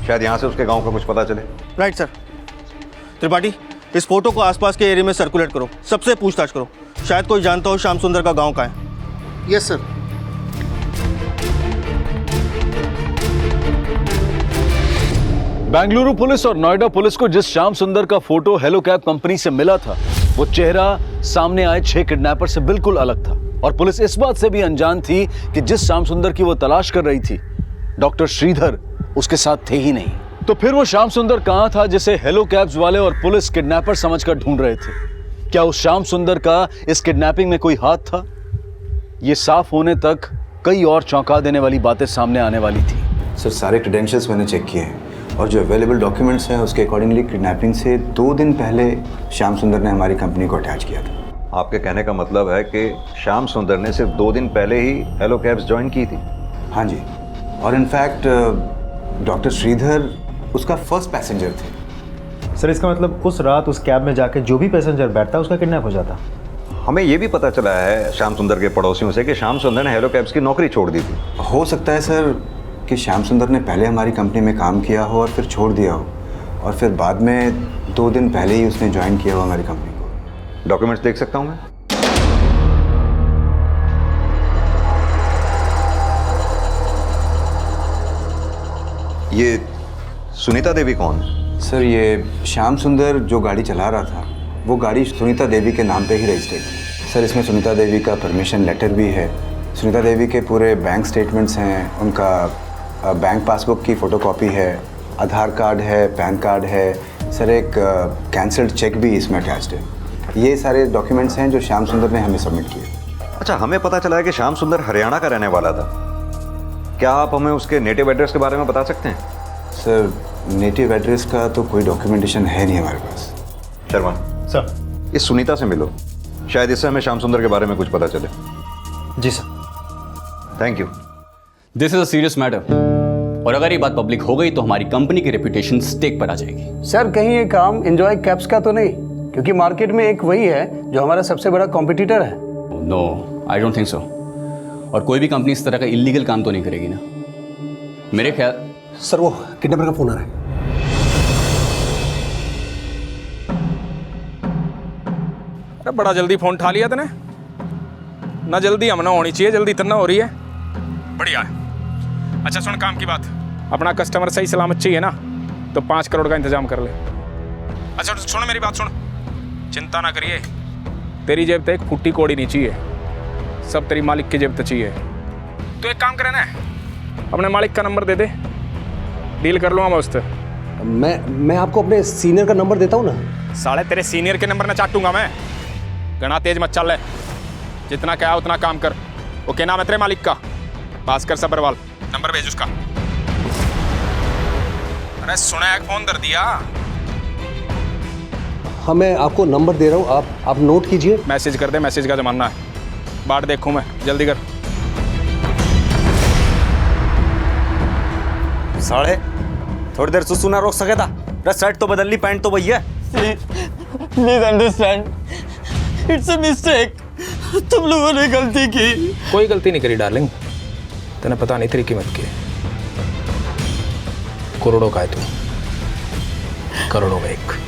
शायद यहाँ से उसके गांव का कुछ पता चले। Right sir. त्रिपाठी, इस फोटो को आसपास के एरिया में सर्कुलेट करो, सबसे पूछताछ करो, शायद कोई जानता हो श्याम सुंदर का गांव कहाँ है। Yes sir. बेंगलुरु पुलिस और नोएडा पुलिस को जिस श्याम सुंदर का फोटो हेलो कैब कंपनी से मिला था, वो चेहरा सामने आए 6 किडनैपर से बिल्कुल अलग था। और पुलिस इस बात से भी अनजान थी कि जिस श्याम सुंदर की वो तलाश कर रही थी, डॉक्टर श्रीधर उसके साथ थे ही नहीं। तो फिर वो श्याम सुंदर कहां था जिसे हेलो कैब्स वाले और पुलिस किडनैपर समझकर ढूंढ रहे थे? क्या उस श्याम सुंदर का इस किडनैपिंग में कोई हाथ था? ये साफ होने तक कई और चौंका देने वाली बातें सामने आने वाली थी। सर, सारे क्रेडेंशियल्स मैंने चेक किए हैं और जो अवेलेबल डॉक्यूमेंट्स हैं उसके अकॉर्डिंगली किडनैपिंग से 2 दिन पहले श्याम सुंदर ने हमारी कंपनी को अटैच किया था। आपके कहने का मतलब है कि श्याम सुंदर ने सिर्फ 2 दिन पहले ही हेलो कैब्स ज्वाइन की थी? हाँ जी, और इनफैक्ट डॉक्टर श्रीधर उसका फर्स्ट पैसेंजर थे। सर, इसका मतलब उस रात उस कैब में जाके जो भी पैसेंजर बैठता उसका किडनैप हो जाता। हमें यह भी पता चला है श्याम सुंदर के पड़ोसियों से कि श्याम सुंदर ने हेलो कैब्स की नौकरी छोड़ दी थी। हो सकता है सर कि श्याम सुंदर ने पहले हमारी कंपनी में काम किया हो और फिर छोड़ दिया हो, और फिर बाद में 2 दिन पहले ही उसने ज्वाइन किया हो हमारी कंपनी को। डॉक्यूमेंट्स देख सकता हूं मैं? ये सुनीता देवी कौन? सर, ये श्याम सुंदर जो गाड़ी चला रहा था, वो गाड़ी सुनीता देवी के नाम पे ही रजिस्टर्ड थी। सर, इसमें सुनीता देवी का परमिशन लेटर भी है, सुनीता देवी के पूरे बैंक स्टेटमेंट्स हैं, उनका बैंक पासबुक की फ़ोटोकॉपी है, आधार कार्ड है, पैन कार्ड है, सर एक कैंसल्ड चेक भी इसमें अटैच्ड है। ये सारे डॉक्यूमेंट्स हैं जो श्याम सुंदर ने हमें सबमिट किए। अच्छा, हमें पता चला है कि श्याम सुंदर हरियाणा का रहने वाला था। क्या आप हमें उसके नेटिव एड्रेस के बारे में बता सकते हैं? सर, नेटिव एड्रेस का तो कोई डॉक्यूमेंटेशन है नहीं हमारे पास। शर्मा सर, इस सुनीता से मिलो, शायद इससे हमें श्याम सुंदर के बारे में कुछ पता चले। जी sir. Thank you. This is a serious matter, और अगर ये बात पब्लिक हो गई तो हमारी कंपनी की रेपुटेशन स्टेक पर आ जाएगी। सर, कहीं ये काम एंजॉय कैब्स का तो नहीं, क्योंकि मार्केट में एक वही है जो हमारा सबसे बड़ा कॉम्पिटिटर है। No, I don't think so. और कोई भी कंपनी इस तरह का इलीगल काम तो नहीं करेगी ना, मेरे ख्याल। सर, वो किडनैपर का फोन आ रहा है। अरे बड़ा जल्दी फोन उठा लिया तूने ना, जल्दी हमना होनी चाहिए, जल्दी इतना हो रही है। बढ़िया है। अच्छा सुन, काम की बात, अपना कस्टमर सही सलामत चाहिए ना, तो 5 करोड़ का इंतजाम कर ले। अच्छा सुन मेरी बात सुन, चिंता ना करिए, तेरी जेब तक एक फुट्टी कोड़ी नहीं चाहिए, सब तेरी मालिक की जेब तक चाहिए। तो एक काम करे ना, अपने मालिक का नंबर दे दे, डील कर लूँगा मैं उससे। मैं आपको अपने सीनियर का नंबर देता हूँ ना। साले तेरे सीनियर के नंबर ना चाटूंगा मैं, घना तेज मत चल, जितना क्या उतना काम कर। वो क्या नाम है तेरे मालिक का? भास्कर सबरवाल, नंबर भेज उसका। अरे सुना, एक फोन कर दिया। हाँ, मैं आपको नंबर दे रहा हूँ, आप नोट कीजिए। मैसेज कर दे, मैसेज का जमाना है, बाट देखूं मैं, जल्दी कर। साले थोड़ी देर सुसु ना रोक सके था? शर्ट तो बदल ली, पैंट तो वही है। Please understand, it's a mistake. तुम लोगों ने गलती की। कोई गलती नहीं करी डार्लिंग, तने पता नहीं तेरी कीमत की। करोड़ों का है तू, करोड़ों का एक।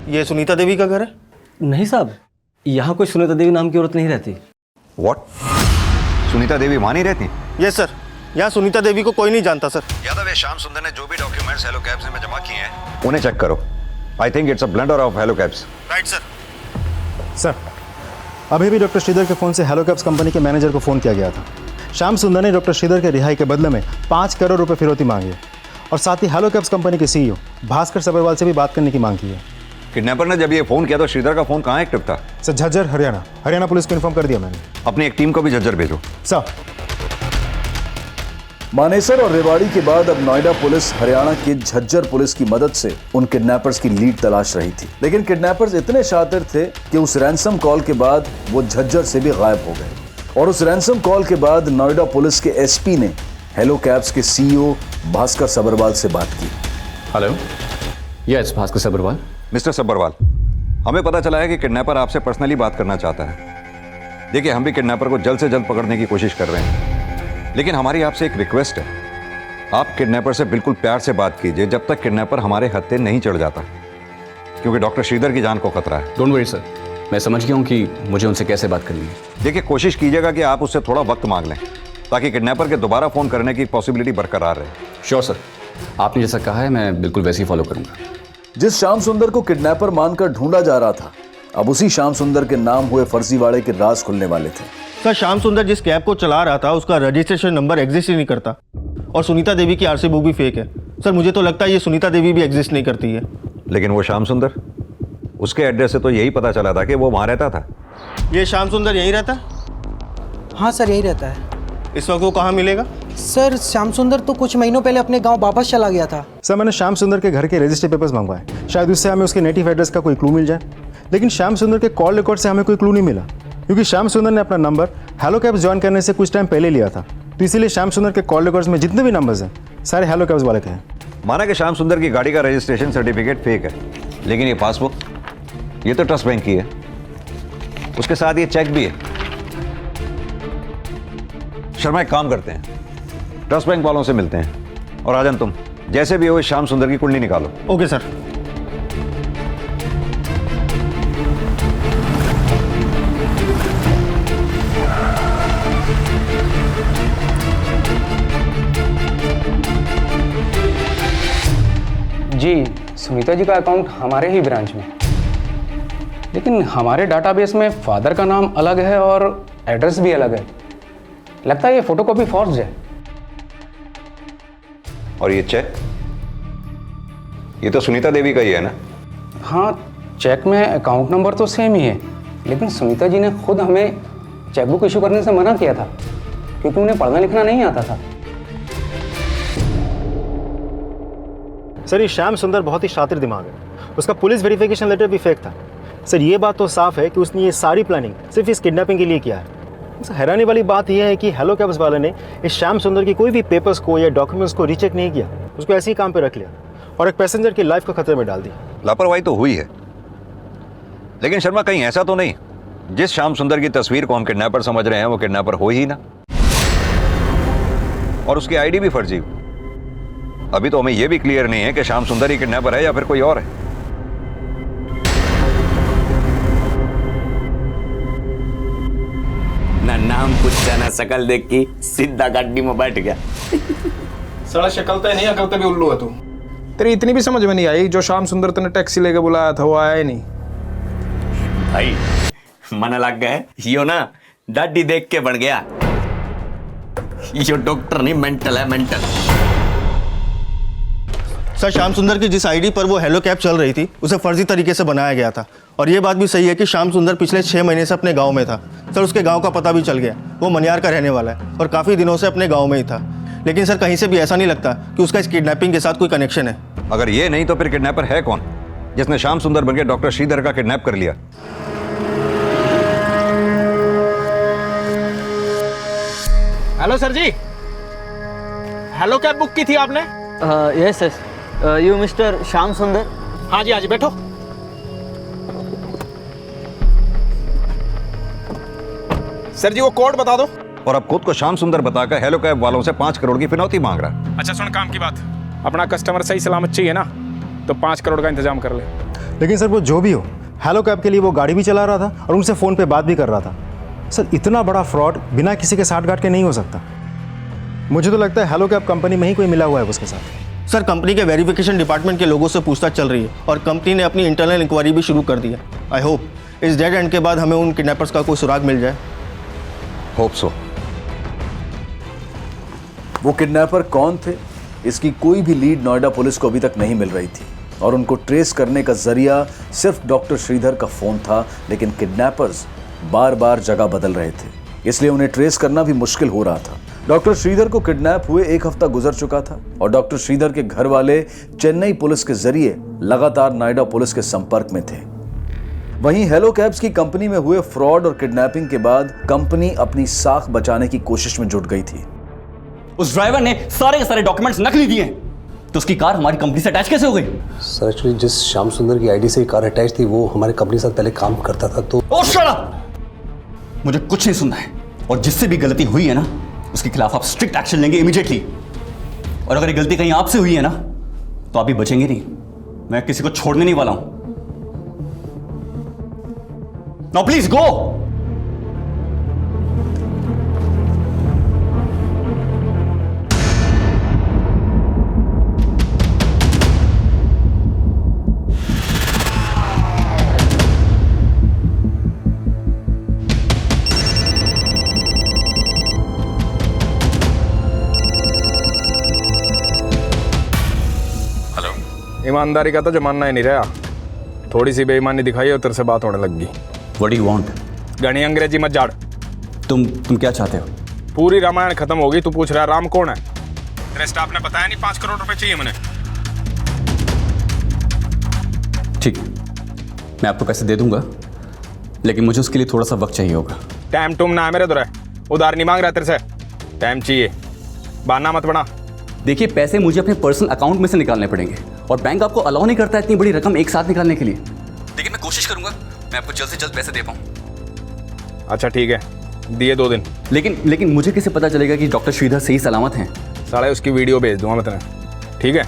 ये सुनीता देवी का घर है? नहीं साहब, यहाँ कोई सुनीता देवी नाम की औरत नहीं रहती। व्हाट? सुनीता देवी वहाँ नहीं रहती? यस सर, यहाँ सुनीता देवी को कोई नहीं जानता सर। यादव, श्याम सुंदर ने जो भी डॉक्यूमेंट्स हेलो कैब्स में जमा किए हैं उन्हें चेक करो। I think it's a blunder of hello cabs. Right sir. Sir, अभी भी डॉक्टर श्रीधर के फ़ोन से हेलो कैब्स कंपनी के मैनेजर को फ़ोन किया गया था। श्याम सुंदर ने डॉक्टर श्रीधर के रिहाई के बदले में 5 करोड़ रुपए फिरौती मांगी है, और साथ ही हेलो कैब्स कंपनी के सीईओ भास्कर सबरवाल से भी बात करने की मांग की है। किडनैपर ने जब ये फोन किया तो श्रीधर का फोन कहाँ एक्टिव था? सर, झज्जर हरियाणा पुलिस को इन्फॉर्म कर दिया मैंने। अपनी एक टीम को भी झज्जर भेजो। सर। मानेसर और रेवाड़ी के बाद अब नोएडा पुलिस हरियाणा के झज्जर पुलिस की मदद से उन किडनैपर्स की लीड तलाश रही थी। लेकिन किडनैपर्स इतने शातिर थे कि उस रैंसम कॉल के बाद वो झज्जर से भी गायब हो गए। और उस रैंसम कॉल के बाद नोएडा पुलिस के एसपी ने हेलो कैब्स के सीईओ भास्कर सब्रवाल से बात की। Hello, yes Bhaskar Sabharwal. Mister Sabharwal, हमें पता चला है कि किडनैपर आपसे पर्सनली बात करना चाहता है। देखिए, हम भी किडनैपर को जल्द से जल्द पकड़ने की कोशिश कर रहे हैं, लेकिन हमारी आपसे एक रिक्वेस्ट है। आप किडनैपर से बिल्कुल प्यार से बात कीजिए जब तक किडनैपर हमारे हत्थे नहीं चढ़ जाता, क्योंकि डॉक्टर श्रीधर की जान को खतरा है। डोंट वरी सर, मैं समझ गया हूँ कि मुझे उनसे कैसे बात करनी है। देखिए, कोशिश कीजिएगा कि आप उससे थोड़ा वक्त मांग लें ताकि किडनैपर के दोबारा फ़ोन करने की पॉसिबिलिटी बरकरार रहे। श्योर सर, आपने जैसा कहा है मैं बिल्कुल वैसे ही फॉलो करूँगा। जिस श्याम सुंदर को किडनैपर मानकर ढूंढा जा रहा था, अब उसी श्याम सुंदर के नाम हुए फर्जीवाड़े के राज खुलने वाले थे। सर, श्याम सुंदर जिस कैब को चला रहा था उसका रजिस्ट्रेशन नंबर एग्जिस्ट ही नहीं करता, और सुनीता देवी की आरसी बुक भी फेक है। सर, मुझे तो लगता है ये सुनीता देवी भी एग्जिस्ट नहीं करती है। लेकिन वो श्याम सुंदर, उसके एड्रेस से तो यही पता चला था कि वो वहाँ रहता था। ये श्याम सुंदर यहीं रहता है? हाँ सर, यही रहता है। इस वक्त वो कहाँ मिलेगा? सर, श्याम सुंदर तो कुछ महीनों पहले अपने गांव वापस चला गया था। सर, मैंने श्याम सुंदर के घर के रजिस्टर पेपर्स मंगवाए, शायद उससे हमें उसके नेटिव एड्रेस का कोई क्लू मिल जाए। लेकिन श्याम सुंदर के कॉल रिकॉर्ड से हमें कोई क्लू नहीं मिला, क्योंकि श्याम सुंदर ने अपना नंबर हेलो कैब्स ज्वाइन करने से कुछ टाइम पहले लिया था। तो इसीलिए श्याम सुंदर के कॉल रिकॉर्ड्स में जितने भी नंबर्स हैं सारे हेलो कैब्स वाले के हैं। माना कि श्याम सुंदर की गाड़ी का रजिस्ट्रेशन सर्टिफिकेट फेक है, लेकिन ये पासबुक, ये तो ट्रस्ट बैंक की है, उसके साथ ये चेक भी है। शर्मा, एक काम करते हैं, ट्रस्ट बैंक वालों से मिलते हैं, और राजन तुम जैसे भी हो इस श्याम सुंदर की कुंडली निकालो। Okay sir. जी, सुनीता जी का अकाउंट हमारे ही ब्रांच में, लेकिन हमारे डाटाबेस में फादर का नाम अलग है और एड्रेस भी अलग है। लगता है ये फोटोकॉपी फॉर्ज है। और ये चेक, ये तो सुनीता देवी का ही है ना? हाँ, चेक में अकाउंट नंबर तो सेम ही है, लेकिन सुनीता जी ने खुद हमें चेकबुक इशू करने से मना किया था, क्योंकि उन्हें पढ़ना लिखना नहीं आता था। सर, ये श्याम सुंदर बहुत ही शातिर दिमाग है, उसका पुलिस वेरिफिकेशन लेटर भी फेक था। सर, ये बात तो साफ है कि उसने ये सारी प्लानिंग सिर्फ इस किडनैपिंग के लिए किया है। हैरानी वाली बात यह है कि हेलो कैब्स वाले ने इस श्याम सुंदर की कोई भी पेपर्स को या डॉक्यूमेंट्स को रीचेक नहीं किया, उसको ऐसे ही काम पे रख लिया और एक पैसेंजर की लाइफ को खतरे में डाल दी। लापरवाही तो हुई है, लेकिन शर्मा कहीं ऐसा तो नहीं जिस श्याम सुंदर की तस्वीर को हम किडनैपर समझ रहे हैं वो किडनैपर हो ही ना, और उसकी आईडी भी फर्जी हो। अभी तो हमें यह भी क्लियर नहीं है कि श्याम सुंदर ही किडनैपर है या फिर कोई और है। ना नाम पूछा ना शकल देख के सीधा गाड़ी में बैठ गया। साला शक्ल तो नहीं, अकल तो भी उल्लू है तू। तेरी इतनी भी समझ में नहीं आई, जो श्याम सुंदर तने टैक्सी लेके बुलाया था वो आया ही नहीं। भाई मन लग गया, यो ना दाढ़ी देख के बन गया। यो डॉक्टर नहीं, मेंटल है, मेंटल। सर, श्याम सुंदर की जिस आईडी पर वो हेलो कैब चल रही थी उसे फर्जी तरीके से बनाया गया था, और ये बात भी सही है कि श्याम सुंदर पिछले 6 महीने से अपने गांव में था। सर, उसके गांव का पता भी चल गया, वो मनियार का रहने वाला है और काफ़ी दिनों से अपने गांव में ही था। लेकिन सर, कहीं से भी ऐसा नहीं लगता कि उसका इस किडनैपिंग के साथ कोई कनेक्शन है। अगर ये नहीं तो फिर किडनैपर है कौन जिसने श्याम सुंदर बनकर डॉक्टर श्रीधर का किडनैप कर लिया? Hello sir ji, hello cab book की थी आपने? Yes yes, you mister Shyam Sundar? हाँ जी, हाँ जी, बैठो। सर जी, वो कोड बता दो। और अब खुद को श्याम सुंदर बताकर हेलो कैब वालों से 5 करोड़ की फिनौती मांग रहा है। अच्छा सुन, काम की बात, अपना कस्टमर सही सलामत चाहिए ना, तो 5 करोड़ का इंतजाम कर ले। लेकिन सर, वो जो भी हो, हेलो कैब के लिए वो गाड़ी भी चला रहा था और उनसे फ़ोन पे बात भी कर रहा था। सर, इतना बड़ा फ्रॉड बिना किसी के साथ गांठ के नहीं हो सकता। मुझे तो लगता है हेलो कैब कंपनी में ही कोई मिला हुआ है उसके साथ। सर, कंपनी के वेरिफिकेशन डिपार्टमेंट के लोगों से पूछताछ चल रही है और कंपनी ने अपनी इंटरनल इंक्वायरी भी शुरू कर दी है। आई होप इस डेड एंड के बाद हमें उन किडनैपर्स का कोई सुराग मिल जाए। Hope so. वो किडनैपर कौन थे, इसकी कोई भी लीड नोएडा पुलिस को अभी तक नहीं मिल रही थी, और उनको ट्रेस करने का जरिया सिर्फ डॉक्टर श्रीधर का फोन था। लेकिन किडनैपर्स बार बार जगह बदल रहे थे, इसलिए उन्हें ट्रेस करना भी मुश्किल हो रहा था। डॉक्टर श्रीधर को किडनैप हुए एक हफ्ता गुजर चुका था और डॉक्टर श्रीधर के घर वाले चेन्नई पुलिस के जरिए लगातार नोएडा पुलिस के संपर्क में थे। वहीं हेलो कैब्स की कंपनी में हुए फ्रॉड और किडनैपिंग के बाद कंपनी अपनी साख बचाने की कोशिश में जुट गई थी। उस ड्राइवर ने सारे के सारे डॉक्यूमेंट्स नकली दिए, तो उसकी कार हमारी कंपनी से अटैच कैसे हो गई? सर एक्चुअली जिस श्याम सुंदर की आईडी से कार अटैच थी वो हमारे कंपनी के साथ पहले काम करता था। तो ओह शट अप! मुझे कुछ नहीं सुनना है, और जिससे भी गलती हुई है ना उसके खिलाफ आप स्ट्रिक्ट एक्शन लेंगे इमीडिएटली। और अगर ये गलती कहीं आपसे हुई है ना तो आप भी बचेंगे नहीं। मैं किसी को छोड़ने नहीं वाला हूं। Now please go. ईमानदारी का तो जमाना ही नहीं रहा। थोड़ी सी बेईमानी दिखाई और तेरे से बात होने लग गई। What do you want? घनी अंग्रेजी मत झाड़। तुम क्या चाहते हो? पूरी रामायण खत्म होगी, तू पूछ रहा है राम कौन है? तेरे स्टाफ ने बताया नहीं 5 करोड़ रुपए चाहिए मैंने। ठीक, मैं आपको पैसे दे दूंगा, लेकिन मुझे उसके लिए थोड़ा सा वक्त चाहिए होगा। टाइम टूम ना है मेरे दुरा, उधार नहीं मांग रहा तेरे से, टाइम चाहिए, बहाना मत बना। देखिए, पैसे मुझे अपने पर्सनल अकाउंट में से निकालने पड़ेंगे और बैंक आपको अलाउ नहीं करता इतनी बड़ी रकम एक साथ निकालने के लिए। लेकिन मैं कोशिश करूंगा मैं आपको जल्द से जल्द पैसे दे पाऊं। अच्छा ठीक है, दिए 2 दिन। लेकिन मुझे कैसे पता चलेगा कि डॉक्टर श्रीधर सही सलामत हैं? साले उसकी वीडियो भेज दूंगा मैं तुम्हें, ठीक है?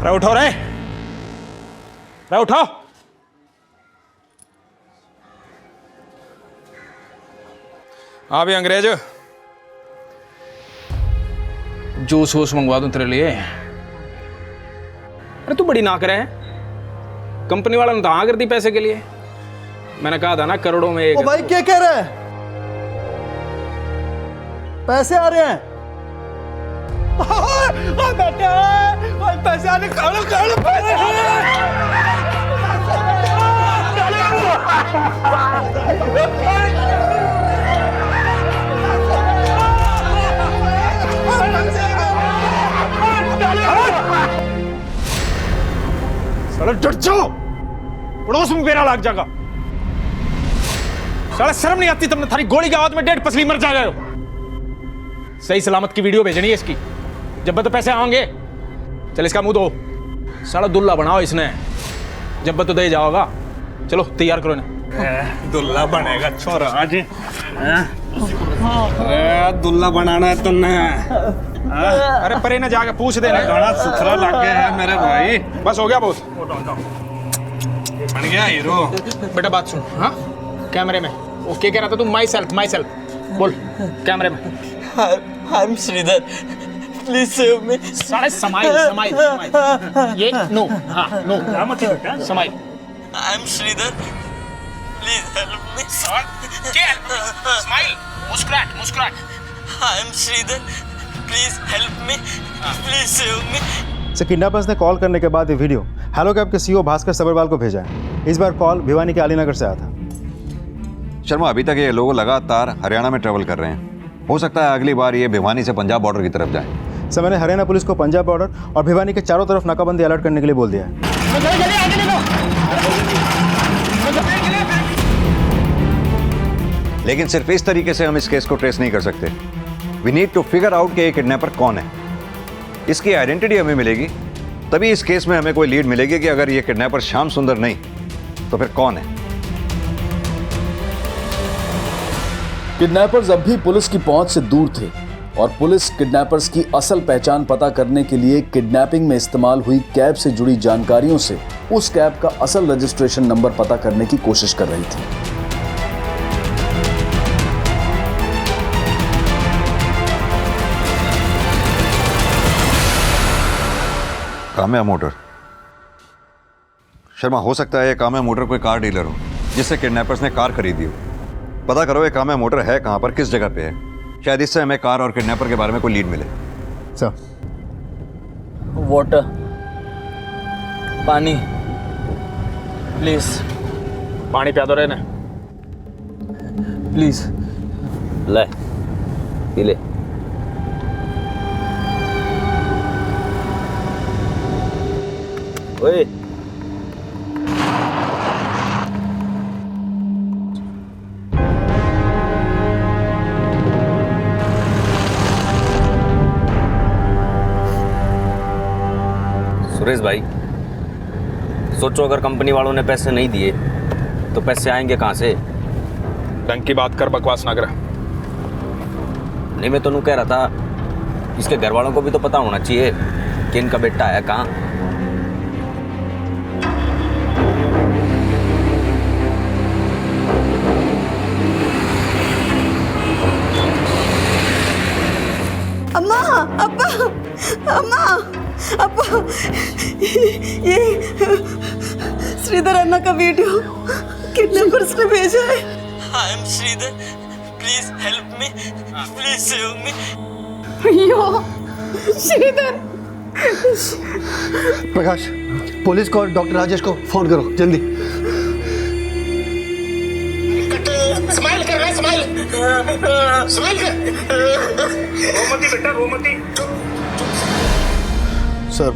उठो रे, उठो। हाँ भी अंग्रेज, जूस वूस मंगवा दूं तेरे लिए। अरे तू बड़ी ना करे, कंपनी वाला ने तो हाँ कर दी पैसे के लिए। मैंने कहा था ना करोड़ों में एक। ओ भाई क्या कह रहे हैं? पैसे आ रहे हैं। बेटा पैसे आने खाओ पैसे। साला डट जाओ, पड़ोस में मेरा लाग जाएगा। साला शर्म नहीं आती तुमने? थारी गोली के आवाज में 1.5 पसली मर जाएगा। सही सलामत की वीडियो भेजनी है इसकी, जब तो पैसे आएंगे। चल इसका मुंह दो, साला दुल्ला बनाओ इसने, जब तो दे जाओगा। चलो तैयार करो इन्हें। दुल्ला बनेगा छोरा आज। दुल्ला बनाना है तुमने? अरे परे ना जाके पूछ देना। गाना सुथरा लग गया है मेरे भाई। बस हो गया बहुत, बन गया हीरो। बेटा बात सुन। हाँ कैमरे में वो क्या कह रहा था तू? माई सेल्फ बोल कैमरे में। I am Shridhar, please save me. सारे समाइल। ये नो, हाँ no smile. I am Shridhar, please help me. Smile, मुस्कुराहट। I am Shridhar, please help me, please save me. Kidnappers ने कॉल करने के बाद ये वीडियो हेलो कैब के सीईओ भास्कर सबरवाल को भेजा है। इस बार कॉल भिवानी के अलीनगर से आया था। शर्मा, अभी तक ये लोग लगातार हरियाणा में ट्रेवल कर रहे हैं। हो सकता है अगली बार ये भिवानी से पंजाब बॉर्डर की तरफ जाए। सर मैंने हरियाणा पुलिस को पंजाब बॉर्डर और भिवानी के चारों तरफ नाकाबंदी अलर्ट करने के लिए बोल दिया है। लेकिन सिर्फ इस तरीके से हम इस केस को ट्रेस नहीं कर सकते। We need to figure out कि ये किडनैपर कौन है। इसकी आइडेंटिटी हमें मिलेगी तभी इस केस में हमें कोई लीड मिलेगी कि अगर ये किडनैपर श्याम सुंदर नहीं तो फिर कौन है। किडनैपर्स अब भी पुलिस की पहुंच से दूर थे और पुलिस किडनैपर्स की असल पहचान पता करने के लिए किडनैपिंग में इस्तेमाल हुई कैब से जुड़ी जानकारियों से उस कैब का असल रजिस्ट्रेशन नंबर पता करने की कोशिश कर रही थी। कहाँ है मोटर? शर्मा, हो सकता है ये काम्या मोटर कोई कार डीलर हो जिससे किडनैपर्स ने कार खरीदी हो। पता करो ये काम्या मोटर है कहाँ पर, किस जगह पे है। शायद इससे हमें कार और किडनैपर के बारे में कोई लीड मिले। Sir, water, pani please. पानी पिया दो रे ने। प्लीज ले पी ले। ओए सुरेश भाई, सोचो अगर कंपनी वालों ने पैसे नहीं दिए तो पैसे आएंगे कहाँ से? ढंग की बात कर, बकवास ना कर। नहीं, मैं तो कह रहा था इसके घर वालों को भी तो पता होना चाहिए कि इनका बेटा है कहाँ। अम्मा, अब्बा, अम्मा, अब्बा, ये श्रीधर अन्ना का वीडियो किडनैपर्स ने भेजा है। I am Shridhar, please help me, please save me. यो श्रीधर। प्रकाश, पुलिस को और डॉक्टर राजेश को फोन करो जल्दी। स्माइल कर रहा है, स्माइल स्माइल कर। रोमती बेटा, रोमती। सर,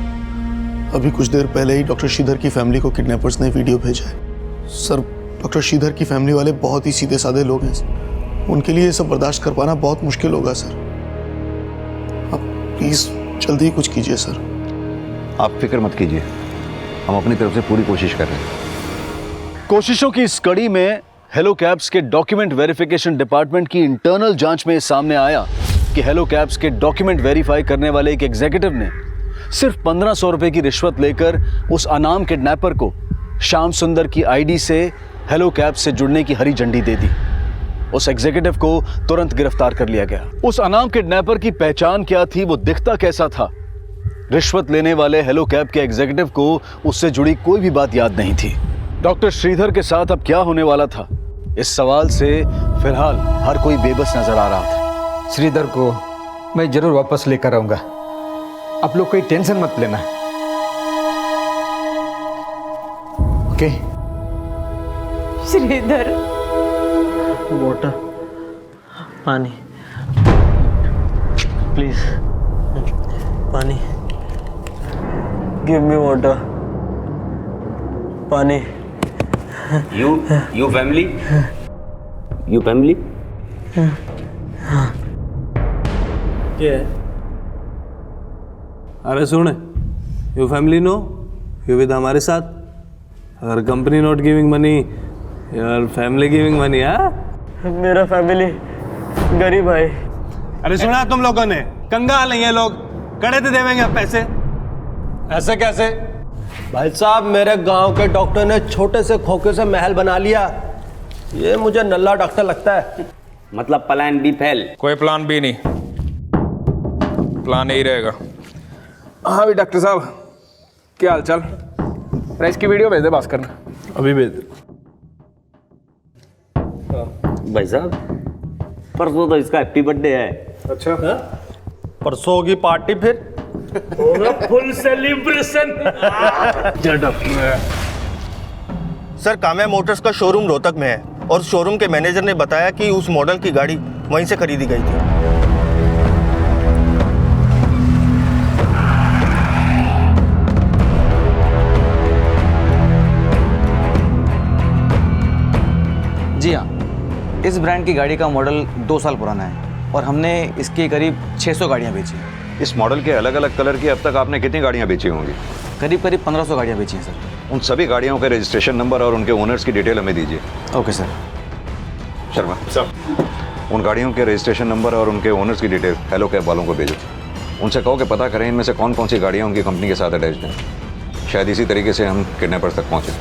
अभी कुछ देर पहले ही डॉक्टर श्रीधर की फैमिली को किडनैपर्स ने वीडियो भेजा है। सर, डॉक्टर श्रीधर की फैमिली वाले बहुत ही सीधे साधे लोग हैं। उनके लिए ये सब बर्दाश्त कर पाना बहुत मुश्किल होगा सर। आप प्लीज जल्दी ही कुछ कीजिए सर। आप फिक्र मत कीजिए, हम अपनी तरफ से पूरी कोशिश कर रहे हैं। कोशिशों की इस कड़ी में हेलो कैब्स के डॉक्यूमेंट वेरिफिकेशन डिपार्टमेंट की इंटरनल जांच में सामने आया कि हेलो कैब्स के डॉक्यूमेंट वेरीफाई करने वाले एक एग्जीक्यूटिव ने सिर्फ 1500 रुपए की रिश्वत लेकर उस अनाम किडनैपर को श्याम सुंदर की आईडी से हेलो कैब्स से जुड़ने की हरी झंडी दे दी। उस एग्जीक्यूटिव को तुरंत गिरफ्तार कर लिया गया। उस अनाम किडनैपर की पहचान क्या थी, वो दिखता कैसा था, रिश्वत लेने वाले हेलो कैब के एग्जीक्यूटिव को उससे जुड़ी कोई भी बात याद नहीं थी। डॉक्टर श्रीधर के साथ अब क्या होने वाला था, इस सवाल से फिलहाल हर कोई बेबस नजर आ रहा था। श्रीधर को मैं जरूर वापस लेकर आऊंगा, आप लोग कोई टेंशन मत लेना। Okay? Shridhar, water, pani please, pani, give me water, pani. You family? You family? क्या है? अरे सुन, you family no, you with हमारे साथ। अगर company not giving money, your family giving money. हाँ, मेरा फैमिली गरीब है। अरे सुना तुम लोगों ने, कंगाल नहीं है लोग, कड़े तो देवेंगे अब पैसे। ऐसे कैसे? भाई साहब, मेरे गांव के डॉक्टर ने छोटे से खोखे से महल बना लिया। ये मुझे नल्ला डॉक्टर लगता है। मतलब प्लान बी फेल? कोई प्लान बी नहीं, प्लान यही रहेगा। हाँ भी डॉक्टर साहब, क्या हाल चाल? राइस की वीडियो भेज दे भास्कर ने। अभी भेज दे। भाई साहब, परसों तो इसका हैप्पी बर्थडे है। अच्छा, परसों होगी पार्टी फिर? Full celebration. Sir, Kamya Motors का शोरूम रोहतक में है और शोरूम के मैनेजर ने बताया कि उस मॉडल की गाड़ी वहीं से खरीदी गई थी। जी हाँ, इस ब्रांड की गाड़ी का मॉडल 2 साल पुराना है और हमने इसकी करीब 600 गाड़ियाँ बेची हैं। इस मॉडल के अलग अलग कलर की अब तक आपने कितनी गाड़ियाँ बेची होंगी? करीब 1500 गाड़ियाँ बेची हैं सर। उन सभी गाड़ियों के रजिस्ट्रेशन नंबर और उनके ओनर्स की डिटेल हमें दीजिए। Okay sir. शर्मा सर, उन गाड़ियों के रजिस्ट्रेशन नंबर और उनके ओनर्स की डिटेल हेलो कैब वालों को भेजो। उनसे कहो कि पता करें इनमें से कौन कौन सी गाड़ियाँ उनकी कंपनी के साथ अटैच्ड हैं। शायद इसी तरीके से हम किडनैपर्स तक पहुँचें।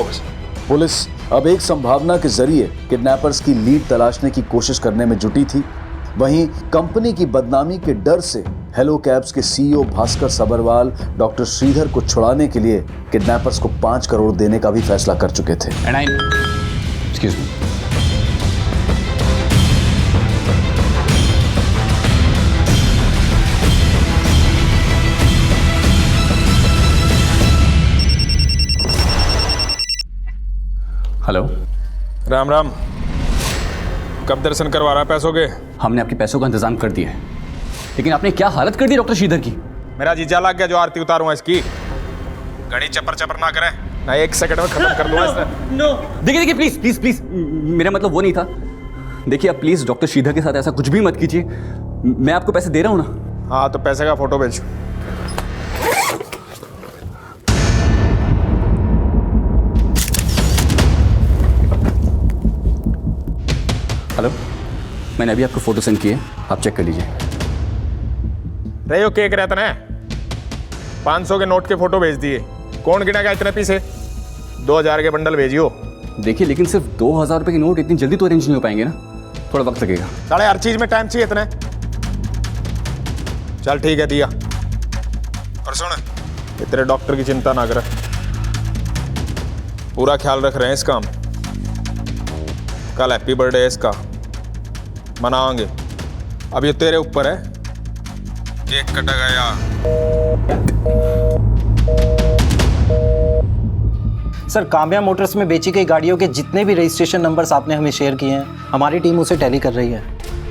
Okay sir. पुलिस अब एक संभावना के जरिए किडनैपर्स की लीड तलाशने की कोशिश करने में जुटी थी, वहीं कंपनी की बदनामी के डर से हेलो कैब्स के सीईओ भास्कर सबरवाल डॉक्टर श्रीधर को छुड़ाने के लिए किडनैपर्स को 5 करोड़ देने का भी फैसला कर चुके थे। Excuse me. Hello. Ram Ram. कब दर्शन करवा रहा है पैसों के? हमने आपके पैसों का इंतजाम कर दिया है, लेकिन आपने क्या हालत कर दी डॉक्टर श्रीधर की। मेरा जीजा लग गया जो आरती उतारूंगा इसकी। घड़ी चपर चपर ना करे, ना 1 सेकंड में खत्म कर दूंगा इसे। नो देखिए देखिए, प्लीज प्लीज प्लीज, मेरा मतलब वो नहीं था। देखिए आप प्लीज डॉक्टर श्रीधर के साथ ऐसा कुछ भी मत कीजिए। मैं आपको पैसे दे रहा हूँ ना। हाँ तो पैसे का फोटो भेज। हेलो, मैंने अभी आपको फोटो सेंड किए, आप चेक कर लीजिए। रहे हो केक रहता ना, 500 के नोट के फोटो भेज दिए। कौन गिनेगा इतने पीसे? 2000 के बंडल भेजियो। देखिए लेकिन सिर्फ 2000 रुपए के नोट इतनी जल्दी तो अरेंज नहीं हो पाएंगे ना, थोड़ा वक्त लगेगा। साले हर चीज में टाइम चाहिए इतने। चल ठीक है, दिया। और सुन, तेरे डॉक्टर की चिंता ना कर, पूरा ख्याल रख रहे हैं इसका। कल हैप्पी बर्थडे है इसका, मनाएंगे। अब ये तेरे ऊपर है, केक कटा गया। सर, काम्या मोटर्स में बेची गई गाड़ियों के जितने भी रजिस्ट्रेशन नंबर्स आपने हमें शेयर किए हैं, हमारी टीम उसे टैली कर रही है।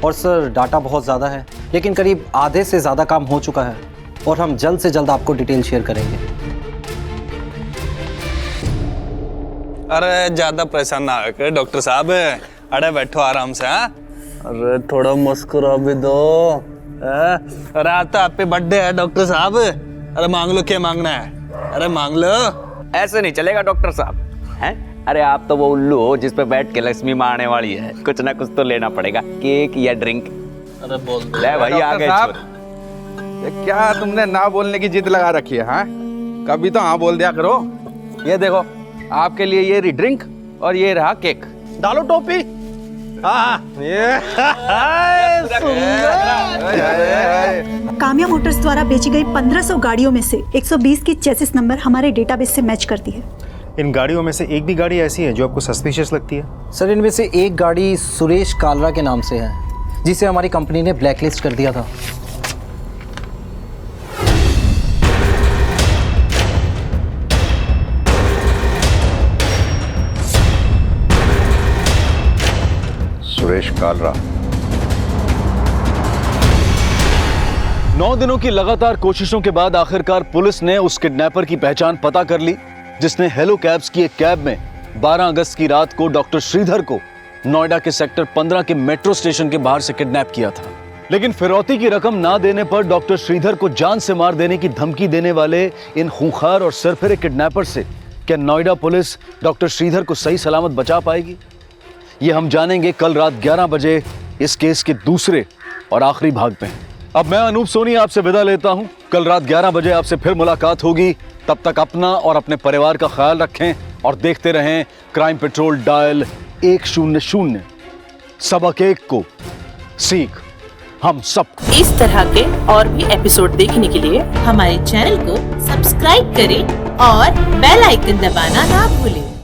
और सर डाटा बहुत ज़्यादा है, लेकिन करीब आधे से ज़्यादा काम हो चुका है और हम जल्द से जल्द आपको डिटेल शेयर करेंगे। अरे ज़्यादा परेशान ना होकर डॉक्टर साहब, अरे बैठो आराम से। हाँ, अरे थोड़ा मुस्कुरा भी दो। अरे आज तो हैप्पी बर्थडे है डॉक्टर साहब। अरे मांग लो, क्या मांगना है? अरे मांग लो। ऐसे नहीं चलेगा डॉक्टर साहब, हैं? अरे आप तो वो उल्लू हो जिस पे बैठ के लक्ष्मी माँ आने वाली है। कुछ ना कुछ तो लेना पड़ेगा, केक या ड्रिंक। अरे बोल ले भाई, आ गए। ये क्या तुमने ना बोलने की जिद लगा रखी है? हाँ, कभी तो हाँ बोल दिया करो। ये देखो, आपके लिए ये रही ड्रिंक और ये रहा केक। डालो टोपी। हाँ ये काम्या मोटर्स द्वारा बेची गई 1500 गाड़ियों में से 120 की चेसिस नंबर हमारे डेटाबेस से मैच करती है। इन गाड़ियों में से एक भी गाड़ी ऐसी है जो आपको सस्पिशियस लगती है? सर, इनमें से एक गाड़ी सुरेश कालरा के नाम से है, जिसे हमारी कंपनी ने ब्लैकलिस्ट कर दिया था। सुरेश कालरा। 9 दिनों की लगातार कोशिशों के बाद आखिरकार पुलिस ने उस किडनैपर की पहचान पता कर ली जिसने हेलो कैब्स की एक कैब में 12 अगस्त की रात को डॉक्टर श्रीधर को नोएडा के सेक्टर 15 के मेट्रो स्टेशन के बाहर से किडनैप किया था। लेकिन फिरौती की रकम ना देने पर डॉक्टर श्रीधर को जान से मार देने की धमकी देने वाले इन खूंखार और सरफिरे किडनैपर से क्या नोएडा पुलिस डॉक्टर श्रीधर को सही सलामत बचा पाएगी? ये हम जानेंगे कल रात 11 बजे इस केस के दूसरे और आखिरी भाग में। अब मैं अनूप सोनी आपसे विदा लेता हूं। कल रात 11 बजे आपसे फिर मुलाकात होगी। तब तक अपना और अपने परिवार का ख्याल रखें और देखते रहें क्राइम पेट्रोल डायल 100। सबक एक को सीख हम सब। इस तरह के और भी एपिसोड देखने के लिए हमारे चैनल को सब्सक्राइब करें और बेल आइकन दबाना ना भूलें।